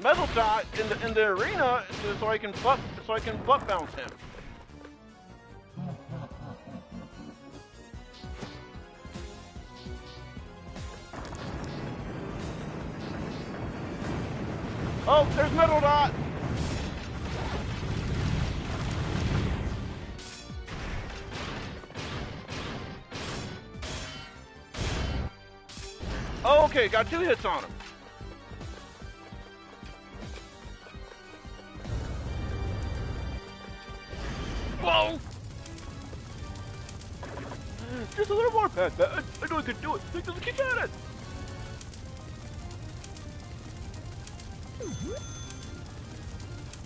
Speaker 1: metal dot in the arena so I can butt bounce him. Oh, there's metal dot. Oh, okay, got two hits on him. Whoa! Just a little more, Pac-Man. I know I can do it. Just keep at it.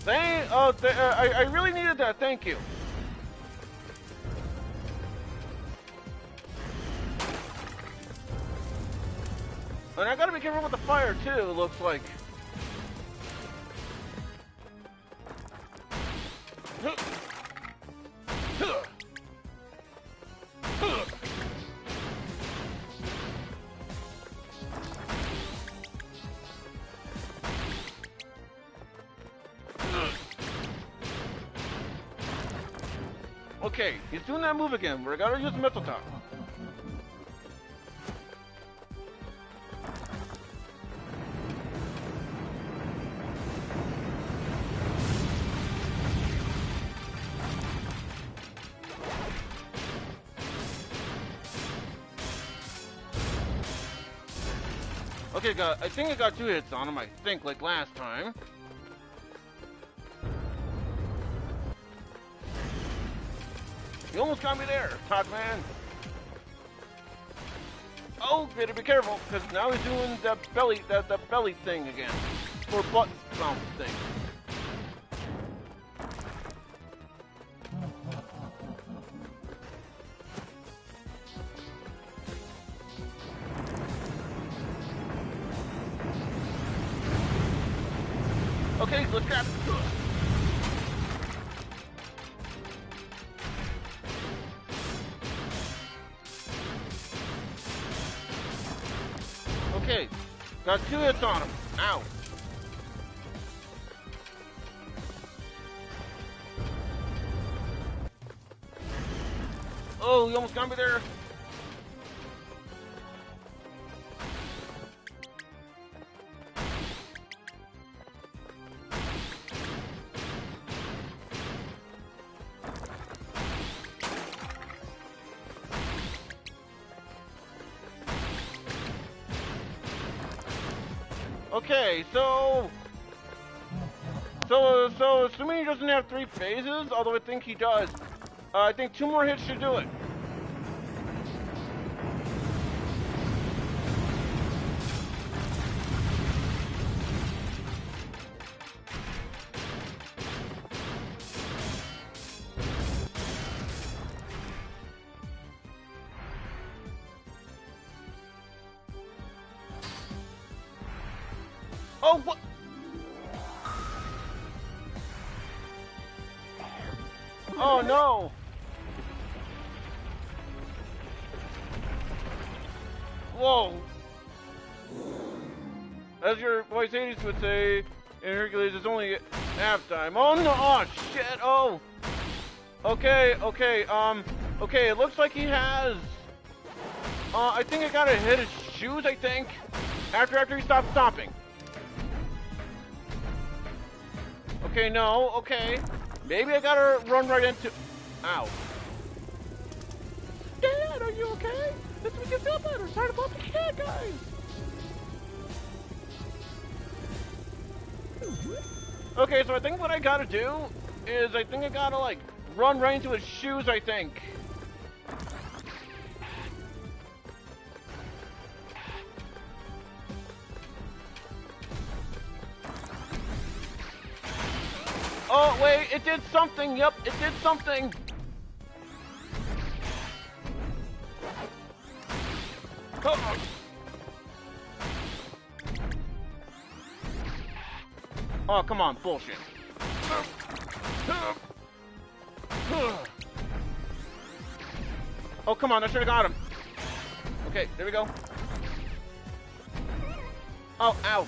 Speaker 1: I really needed that. Thank you. And I gotta be careful with the fire too. It looks like. Okay, he's doing that move again. We're gotta use the metal top. Okay, I think I got two hits on him, I think, like last time. You almost got me there, Tock-Man. Oh, better be careful, because now he's doing the belly thing again. Or butt bounce thing. Okay, let's grab it. Okay, got two hits on him. Ow. Oh, you almost got me there. Okay, so assuming he doesn't have three phases, although I think he does, I think two more hits should do it. Oh, what? Oh, no. Whoa. As your voice Hades would say, in Hercules, it's only half time. Oh, no. Oh, shit. Oh. Okay, it looks like he has, I think I gotta hit his shoes, I think, after he stops stomping. Okay, no, okay. Maybe I gotta run right into... Ow. Dad, are you okay? Let's make you feel better. Sorry to bump your head, guys. Okay, so I think what I gotta do is I think I gotta, like, run right into his shoes, I think. Oh, wait, it did something. Yep, it did something. Oh. Oh, come on, bullshit. Oh, come on, I should have got him. Okay, there we go. Oh, ow.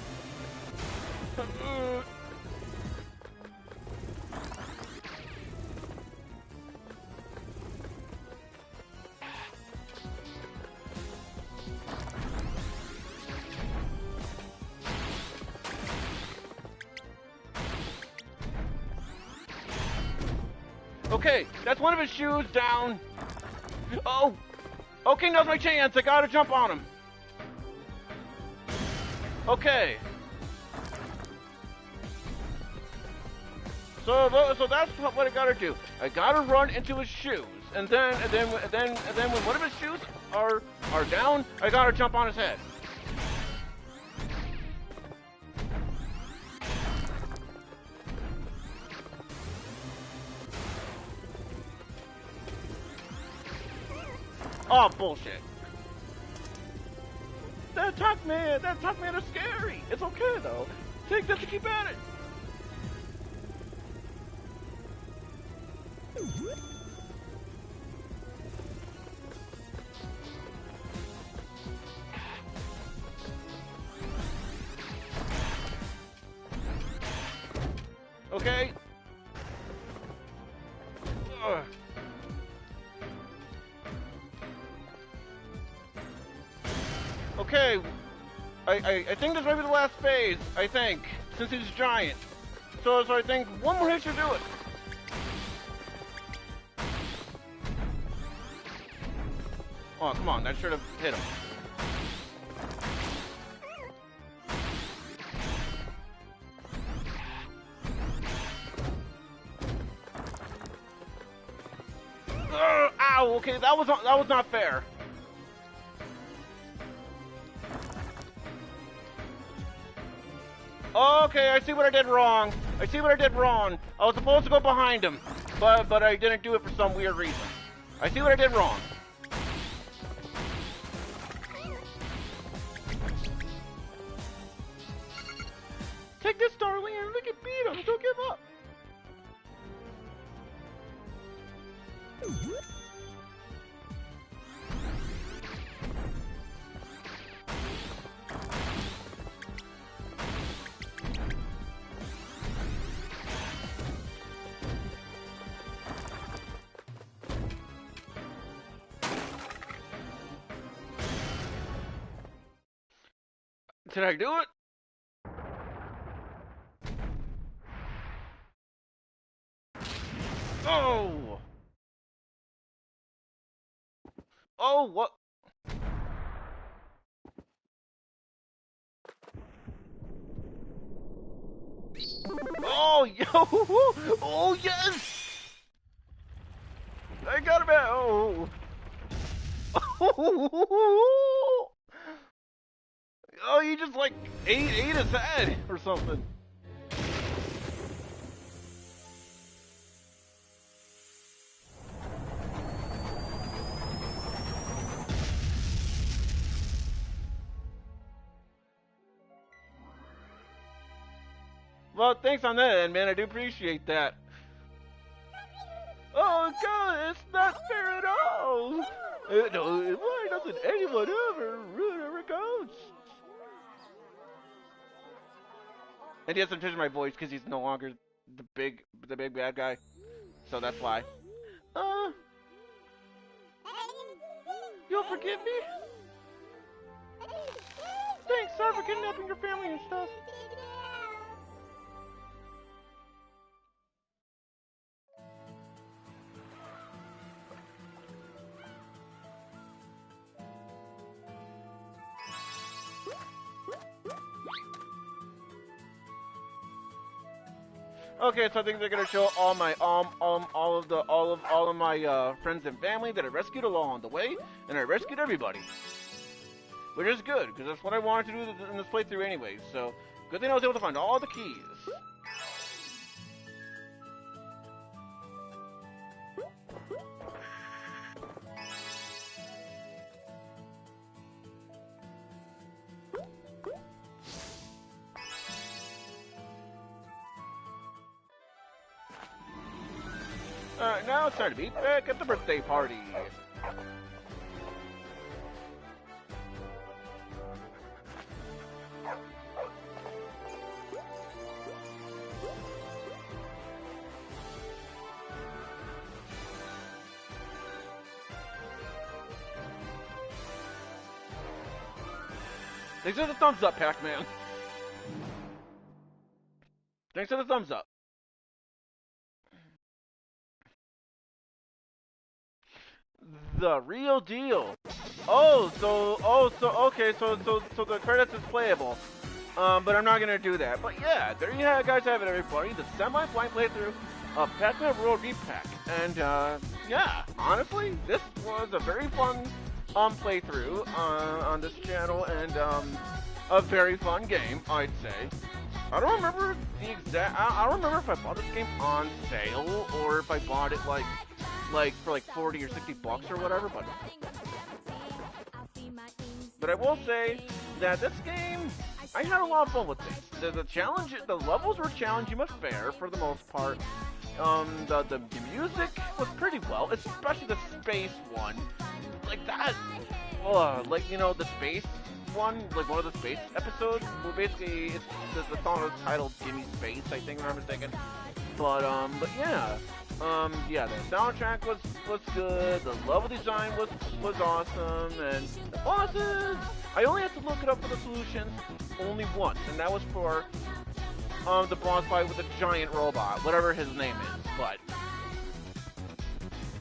Speaker 1: Okay, that's one of his shoes down. Oh, okay, now's my chance. I gotta jump on him. Okay. So that's what I gotta do. I gotta run into his shoes, and then when one of his shoes are down, I gotta jump on his head. Oh, bullshit. That Tock-Man is scary. It's okay, though. Take that to keep at it. Okay. Ugh. Okay, I think this might be the last phase, I think, since he's giant. So I think one more hit should do it. Oh, come on, that should have hit him. Ow, okay, that was not fair. Okay, I see what I did wrong. I was supposed to go behind him, but I didn't do it for some weird reason. I see what I did wrong. Take this, darling, and look at beat him. Don't give up. Did I do it? Oh! Oh, what? Oh, yo! Oh, yes! I got him out! Oh! Oh, you just like ate his head or something. Well, thanks on that end, man. I do appreciate that. Oh God, it's not fair at all. No, why doesn't anyone ever ruin our ghosts? And he has to change my voice because he's no longer the big bad guy. So that's why. You'll forgive me? Thanks, sorry for kidnapping your family and stuff. Okay, so I think they're gonna show all my all of my friends and family that I rescued along the way, and I rescued everybody, which is good because that's what I wanted to do in this playthrough anyways. So good thing I was able to find all the keys. Alright, now it's time to be back at the birthday party. Thanks for the thumbs up, Pac-Man. Thanks for the thumbs up. The real deal. Okay, so the credits is playable. But I'm not gonna do that. But yeah, there you guys have it, everybody. The semi-blind playthrough of Pac-Man World Re-Pac. And yeah, honestly, this was a very fun playthrough on this channel, and a very fun game, I'd say. I don't remember the exact. I don't remember if I bought this game on sale or if I bought it like for like 40 or 60 bucks or whatever. But I will say that this game, I had a lot of fun with this. The challenge, the levels were challenging but fair for the most part. The music was pretty well, especially the space one. Like that, like, you know, the space one, like one of the space episodes, where basically it's the song is titled "Gimme Space," I think, if I'm mistaken. But yeah, yeah, the soundtrack was good. The level design was awesome, and the bosses, I only had to look it up for the solutions only once, and that was for the boss fight with the giant robot, whatever his name is.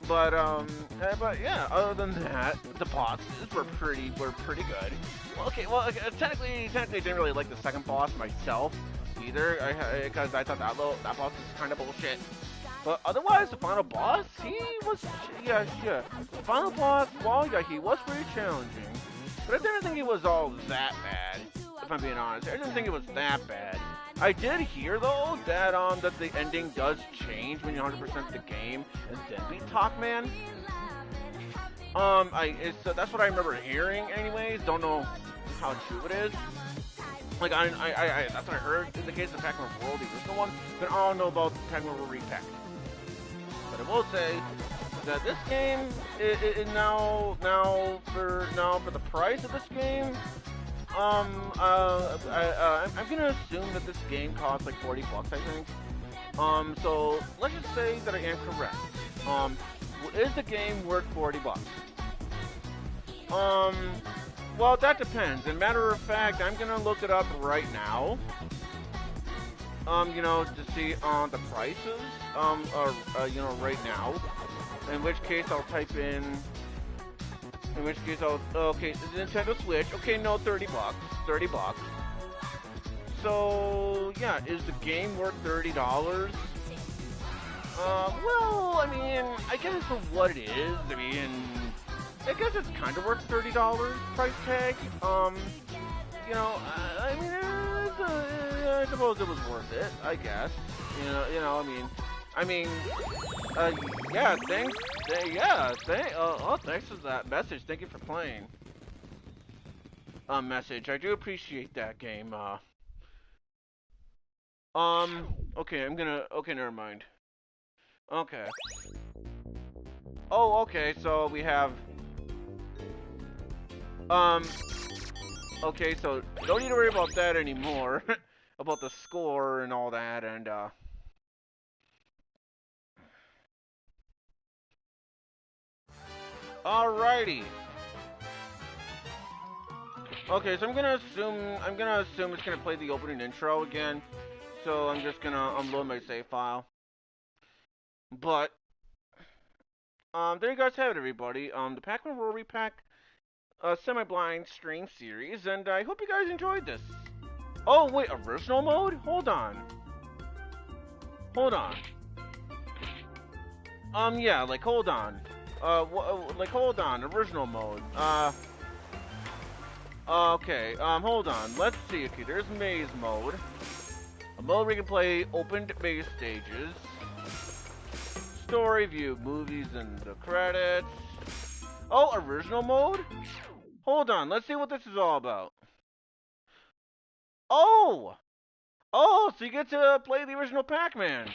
Speaker 1: But yeah, other than that, the bosses were pretty good. Well, okay, technically I didn't really like the second boss myself either, because I thought that boss was kind of bullshit. But otherwise, the final boss, he was, yeah. The final boss, well, yeah, he was pretty challenging. But I didn't think he was all that bad, if I'm being honest. I didn't think it was that bad. I did hear, though, that that the ending does change when you 100% the game and then beat Tock-Man. That's what I remember hearing, anyways. Don't know how true it is. Like, that's what I heard in the case of Pac-Man World, the original one. But I don't know about Pac-Man World Re-Pac. But I will say that this game, now for the price of this game, I'm gonna assume that this game costs like 40 bucks, I think. So let's just say that I am correct. Is the game worth 40 bucks? Well, that depends. As a matter of fact, I'm gonna look it up right now. You know, to see the prices. You know, right now. In which case, I'll type in. In which case, okay, the Nintendo Switch. Okay, no, 30 bucks. 30 bucks. So yeah, is the game worth $30? Well, I mean, I guess for what it is, I mean, I guess it's kind of worth $30 price tag. You know, I mean, I suppose it was worth it. I guess. Yeah. Thanks. Thanks for that message. Thank you for playing. Message. I do appreciate that game. Okay, okay, never mind. Okay. Oh, okay, so we have, okay, so don't need to worry about that anymore. About the score and all that, and, alrighty. Okay, so I'm gonna assume it's gonna play the opening intro again. So I'm just gonna unload my save file. But there you guys have it, everybody. The Pac-Man World Re-Pac semi-blind stream series, and I hope you guys enjoyed this. Oh wait, original mode? Hold on. hold on. Yeah, like, hold on. Like, hold on, original mode. Okay, hold on. Let's see. Okay, there's maze mode. A mode where you can play open maze stages. Story view, movies and the credits. Oh, original mode? Hold on, let's see what this is all about. Oh! Oh, so you get to play the original Pac-Man.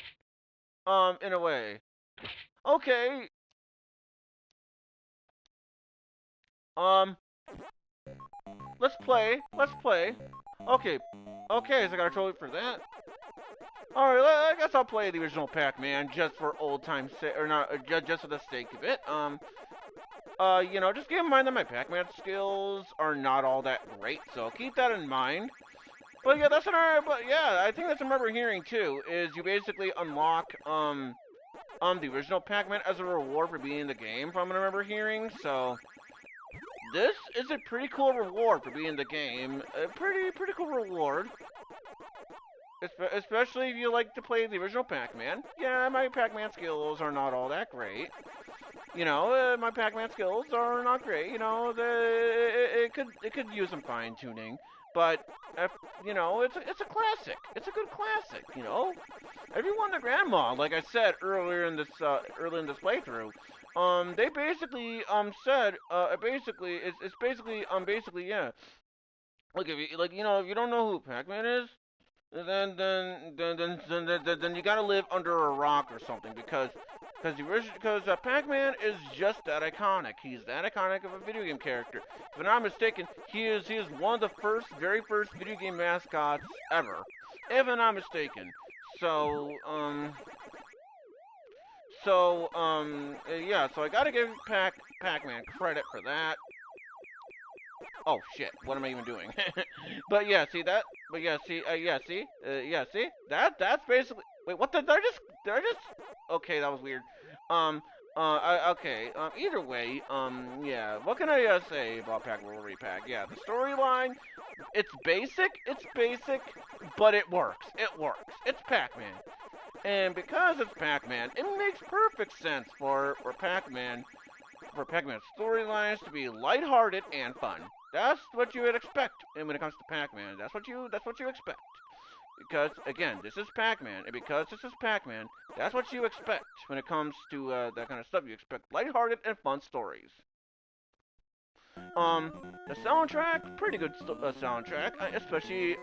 Speaker 1: In a way. Okay. Um, let's play. Let's play. Okay. Okay, so I gotta control it for that. Alright, I guess I'll play the original Pac-Man just for old time's sake, or not, just for the sake of it. You know, just keep in mind that my Pac-Man skills are not all that great, so keep that in mind. But yeah, but yeah, I think that's what I remember hearing too, is you basically unlock, the original Pac-Man as a reward for beating the game, from what I remember hearing, so this is a pretty cool reward for beating the game. A pretty cool reward. Especially if you like to play the original Pac-Man. Yeah, my Pac-Man skills are not all that great. You know, my Pac-Man skills are not great. You know, it could use some fine tuning, but you know, it's a classic. It's a good classic. You know, everyone and grandma, like I said earlier in this playthrough, they basically said it's basically yeah. Look, if you you know, if you don't know who Pac-Man is, then you gotta live under a rock or something, because Pac-Man is just that iconic. He's that iconic of a video game character. If I'm not mistaken, he is one of the very first video game mascots ever. If I'm not mistaken. So yeah, so I gotta give Pac-Man credit for that. Oh shit, what am I even doing? But yeah, see that? But yeah, see, see? That's basically. Wait, what the? Did I just? Okay, that was weird. Okay. Either way, yeah. What can I say about Pac-Man Re-Pac? Yeah, the storyline. It's basic, but it works. It works. It's Pac-Man, and because it's Pac-Man, it makes perfect sense for Pac-Man. For Pac-Man's storylines to be lighthearted and fun. That's what you would expect. And when it comes to Pac-Man, that's what you expect. Because again, this is Pac-Man, and because this is Pac-Man, that's what you expect when it comes to that kind of stuff. You expect lighthearted and fun stories. The soundtrack, pretty good soundtrack, especially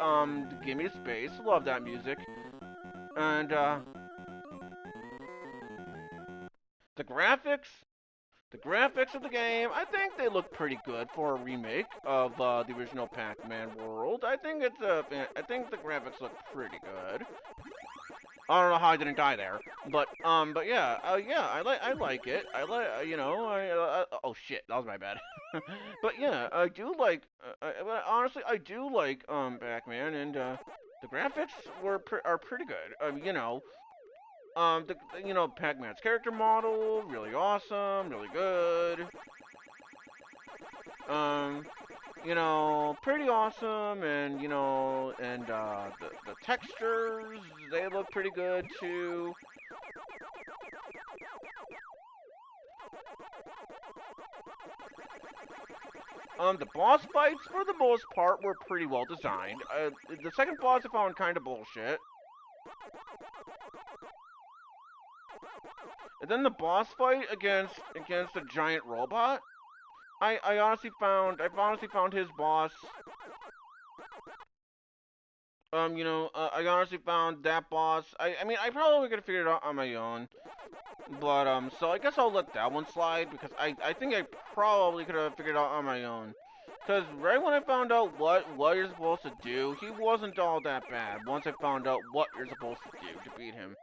Speaker 1: Give Me Space. Love that music. And the graphics. The graphics of the game, I think they look pretty good for a remake of the original Pac-Man world. I think the graphics look pretty good. I don't know how I didn't die there, but yeah, yeah, I like it. I like, you know, oh shit, that was my bad. But yeah, I do like, honestly, I do like Pac-Man, and the graphics are pretty good. You know. You know, Pac-Man's character model, really awesome, really good. You know, pretty awesome, and you know, and the textures, they look pretty good too. The boss fights, for the most part, were pretty well designed. The second boss I found kind of bullshit. And then the boss fight against a giant robot, I honestly found his boss. You know, I honestly found that boss. I mean, I probably could have figured it out on my own, but so I guess I'll let that one slide, because I think I probably could have figured it out on my own. Because right when I found out what you're supposed to do, he wasn't all that bad. Once I found out what you're supposed to do to beat him.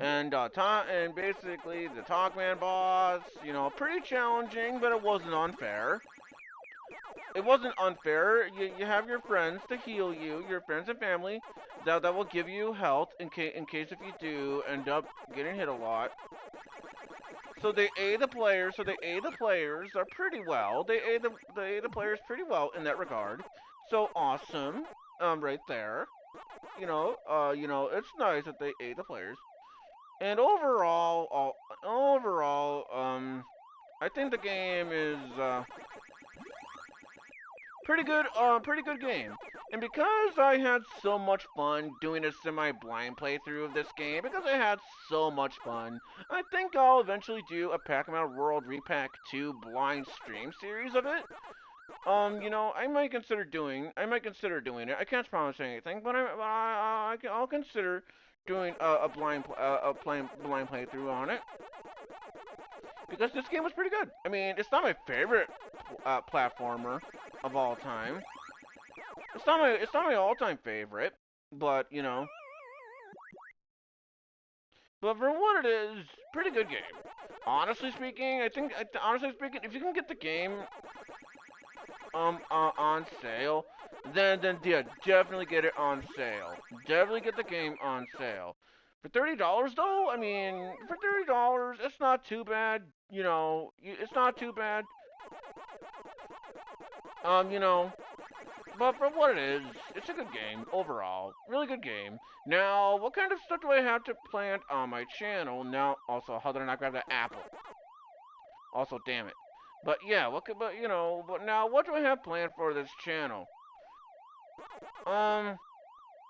Speaker 1: And and basically the Tock-Man boss, you know, pretty challenging, but it wasn't unfair. It wasn't unfair. You have your friends to heal you, your friends and family, that will give you health in case if you do end up getting hit a lot. So they aid the players. Are pretty well. They aid the players pretty well in that regard. So awesome. Right there. You know, it's nice that they aid the players. And overall, I think the game is pretty good game. And because I had so much fun doing a semi-blind playthrough of this game, because I had so much fun, I think I'll eventually do a Pac-Man World Re-Pac 2 blind stream series of it. You know, I might consider doing it. I can't promise anything, but I'll consider doing blind playthrough on it because this game was pretty good. I mean, it's not my favorite platformer of all time. It's not my all-time favorite, but you know, but for what it is, pretty good game. Honestly speaking, honestly speaking, if you can get the game on sale, then yeah, definitely get it on sale. Definitely get the game on sale. For $30 though, I mean, for $30, it's not too bad. You know, it's not too bad. You know, but for what it is, it's a good game overall. Really good game. Now, what kind of stuff do I have to plant on my channel? Now, also, how did I not grab that apple? Also, damn it. But yeah, but you know, but now what do I have planned for this channel? Um,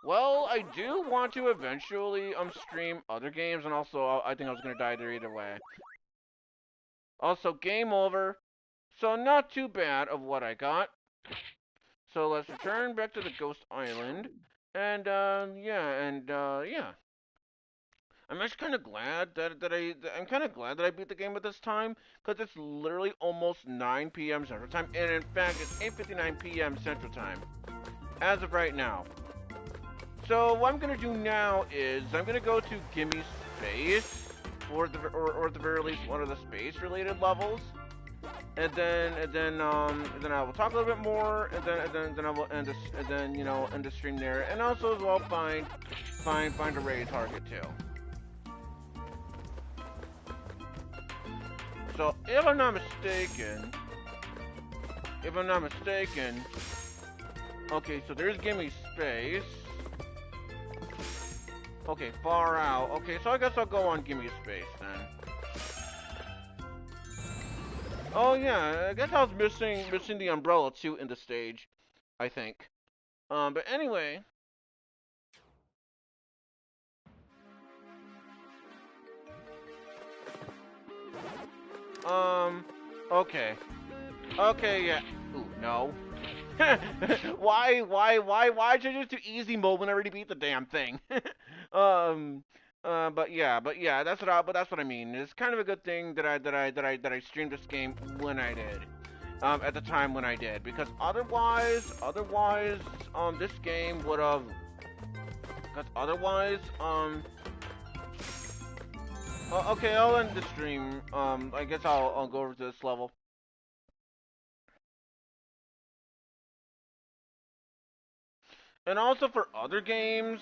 Speaker 1: well, I do want to eventually stream other games, and also I think I was gonna die there either way. Also, game over. So not too bad of what I got. So let's return back to the Ghost Island, and yeah. I'm actually kind of glad I'm kind of glad that I beat the game at this time, because it's literally almost 9 p.m. Central Time, and in fact, it's 8:59 p.m. Central Time as of right now. So what I'm gonna do now is I'm gonna go to Gimme Space, or at the very least one of the space-related levels, and then I will talk a little bit more, and then I will end this, and then you know end the stream there, and also as well find a raid target too. So if I'm not mistaken, okay, so there's Gimme Space. Okay, far out. Okay, so I guess I'll go on Gimme Space then. Oh yeah, I guess I was missing the umbrella too in the stage, I think. But anyway. Okay. Okay, yeah. Ooh, no. Why should I just do easy mode when I already beat the damn thing? um, but yeah, that's what I mean. It's kind of a good thing that I streamed this game when I did. At the time when I did, because otherwise, this game would have, because otherwise, okay, I'll end the stream. I guess I'll go over to this level. And also for other games,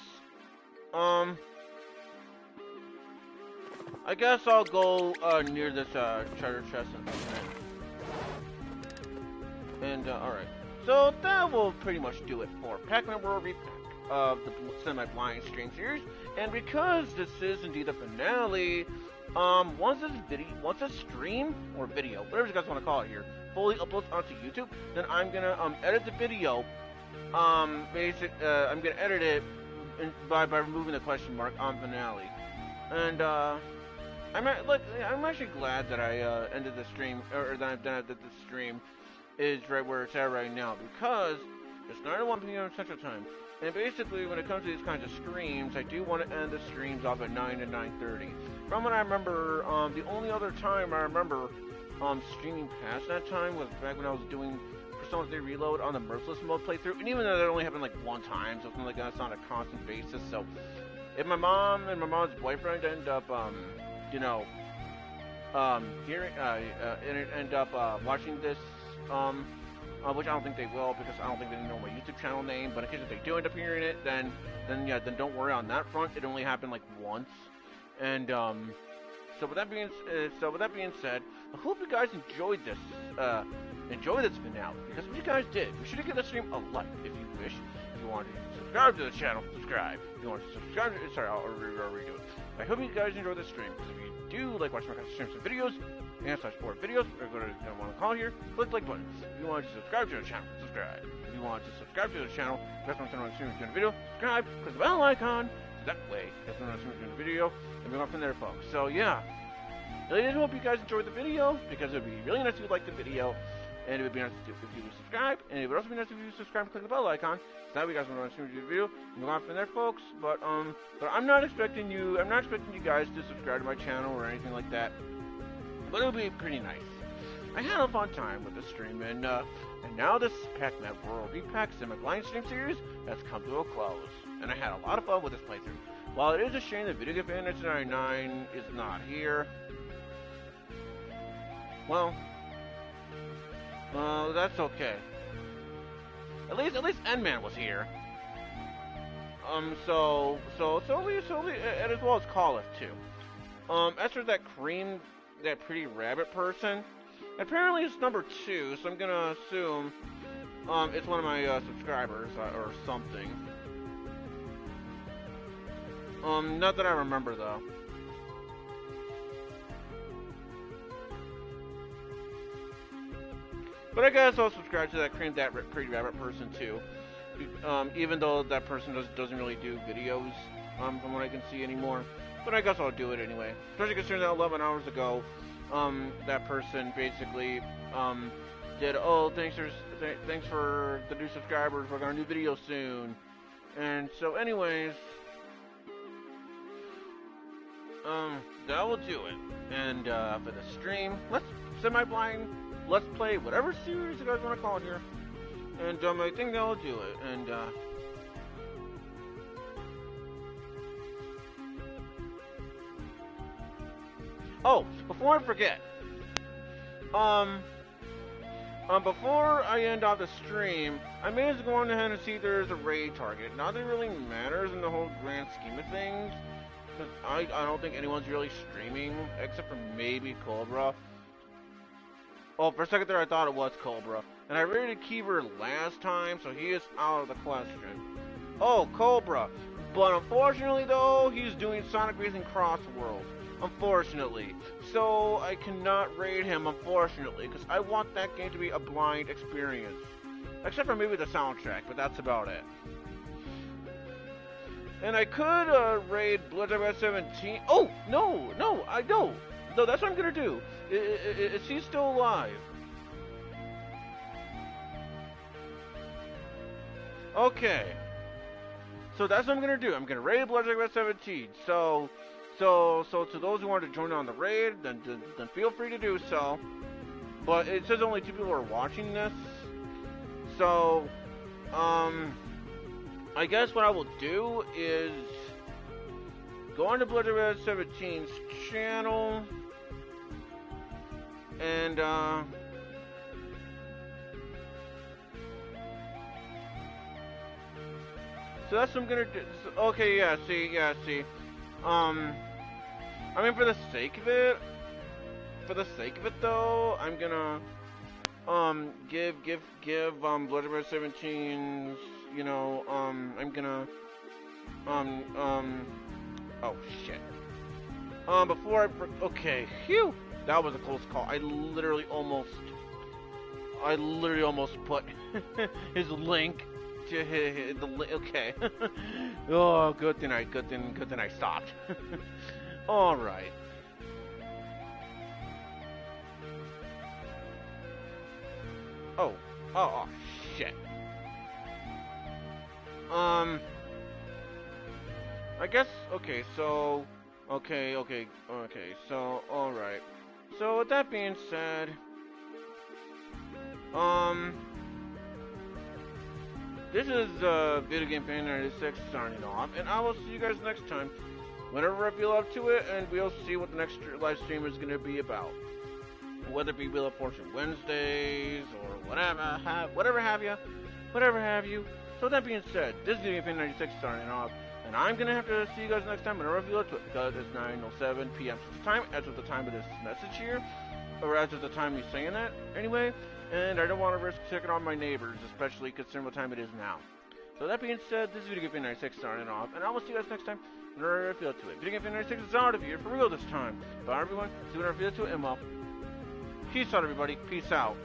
Speaker 1: I guess I'll go near this treasure chest in a minute. And alright, so that will pretty much do it for Pac-Man World Re-Pac of the semi-blind stream series. And because this is indeed the finale, once this stream or video, whatever you guys want to call it here, fully uploads onto YouTube, then I'm gonna edit the video. I'm gonna edit it by removing the question mark on finale. And I'm actually glad that I ended the stream, or that the stream is right where it's at right now, because it's 9:01 p.m. Central Time. And basically, when it comes to these kinds of streams, I do want to end the streams off at 9 to 9:30. From what I remember, the only other time I remember streaming past that time was back when I was doing Persona 3 Reload on the Merciless mode playthrough. And even though that only happened like one time, so it's not like that's not a constant basis. So if my mom and my mom's boyfriend end up, end up watching this, which I don't think they will, because I don't think they know my YouTube channel name. But in case if they do end up hearing it, then don't worry on that front. It only happened like once, and so with that being said, I hope you guys enjoyed this enjoy this finale, because if you guys did, be sure to give the stream a like if you wish. If you want to subscribe to the channel, subscribe. If you want to subscribe to sorry, I'll redo it. I hope you guys enjoy this stream, because if you do like watching my streams and videos, and /sport videos, or go to one call here, click the like button. If you want to subscribe to the channel, subscribe. If you want to subscribe to the channel, press on the stream doing a video, subscribe, click the bell icon, so that way, that's when I'm doing the video, and we go from there, folks. So yeah, I really hope you guys enjoyed the video, because it would be really nice if you liked the video, and it would be nice if you would subscribe, and it would also be nice if you subscribe and click the bell icon, so that way you guys want to see the video, and we'll go from there, folks. But I'm not expecting you guys to subscribe to my channel or anything like that, but it would be pretty nice. I had a fun time with this stream, and now this Pac-Man World Re-Pac semi-blind stream series has come to a close, and I had a lot of fun with this playthrough. While it is a shame that Video Game Fan 1999 is not here, well, that's okay. At least N-Man was here. So and as well as Call too. As for that pretty rabbit person, apparently it's number 2, so I'm gonna assume, it's one of my, subscribers, or something. Not that I remember, though. But I guess I'll subscribe to that pretty rabbit person too. Even though that person doesn't really do videos, from what I can see anymore. But I guess I'll do it anyway. Especially considering that 11 hours ago, that person basically, did, oh, thanks for the new subscribers, we're gonna do video soon. And so anyways, that will do it. And, for the stream, semi-blind, let's play whatever series you guys want to call it here. And, I think that'll do it. And, oh, before I forget, before I end off the stream, I may as well go on ahead and see if there's a raid target. Not that it really matters in the whole grand scheme of things, because I don't think anyone's really streaming, except for maybe Cobra. Oh, for a second there I thought it was Cobra. And I raided Kiever last time, so he is out of the question. Oh, Cobra. But unfortunately though, he's doing Sonic Racing Cross World. Unfortunately. So I cannot raid him, unfortunately, because I want that game to be a blind experience. Except for maybe the soundtrack, but that's about it. And I could raid Blooddragon 17. Oh, no, I don't. No, that's what I'm gonna do. Is he still alive? Okay. So that's what I'm gonna do. I'm gonna raid Blooddragon 17. So to those who want to join on the raid, then feel free to do so. But it says only 2 people are watching this. So, I guess what I will do is go on to Blooddragon 17's channel. And, so that's what I'm gonna do. Okay, yeah, see. I mean, for the sake of it though, I'm gonna, give, Bloodborne 17's, you know, I'm gonna, oh, shit. Okay, phew, that was a close call. I literally almost put his link to okay. Oh, good thing I stopped. All right. Oh, shit. I guess, okay, so, so, alright. So, with that being said, this is, Video Game Fan 96 signing off, and I will see you guys next time, whenever I feel up to it, and we'll see what the next live stream is going to be about. Whether it be Wheel of Fortune Wednesdays, or whatever have you. So with that being said, this is Video Game Fan 96 signing off, and I'm going to have to see you guys next time whenever I feel up to it, because it's 9:07 p.m. So the time, as of the time of this message here, or as of the time he's saying that, anyway. and I don't want to risk taking on my neighbors, especially considering what time it is now. So that being said, this is Video Game 96 signing off, and I will see you guys next time. Whenever I feel to it. Video Game 96 is out of here for real this time. Bye everyone, see you whenever I feel to it, and well, peace out everybody, peace out.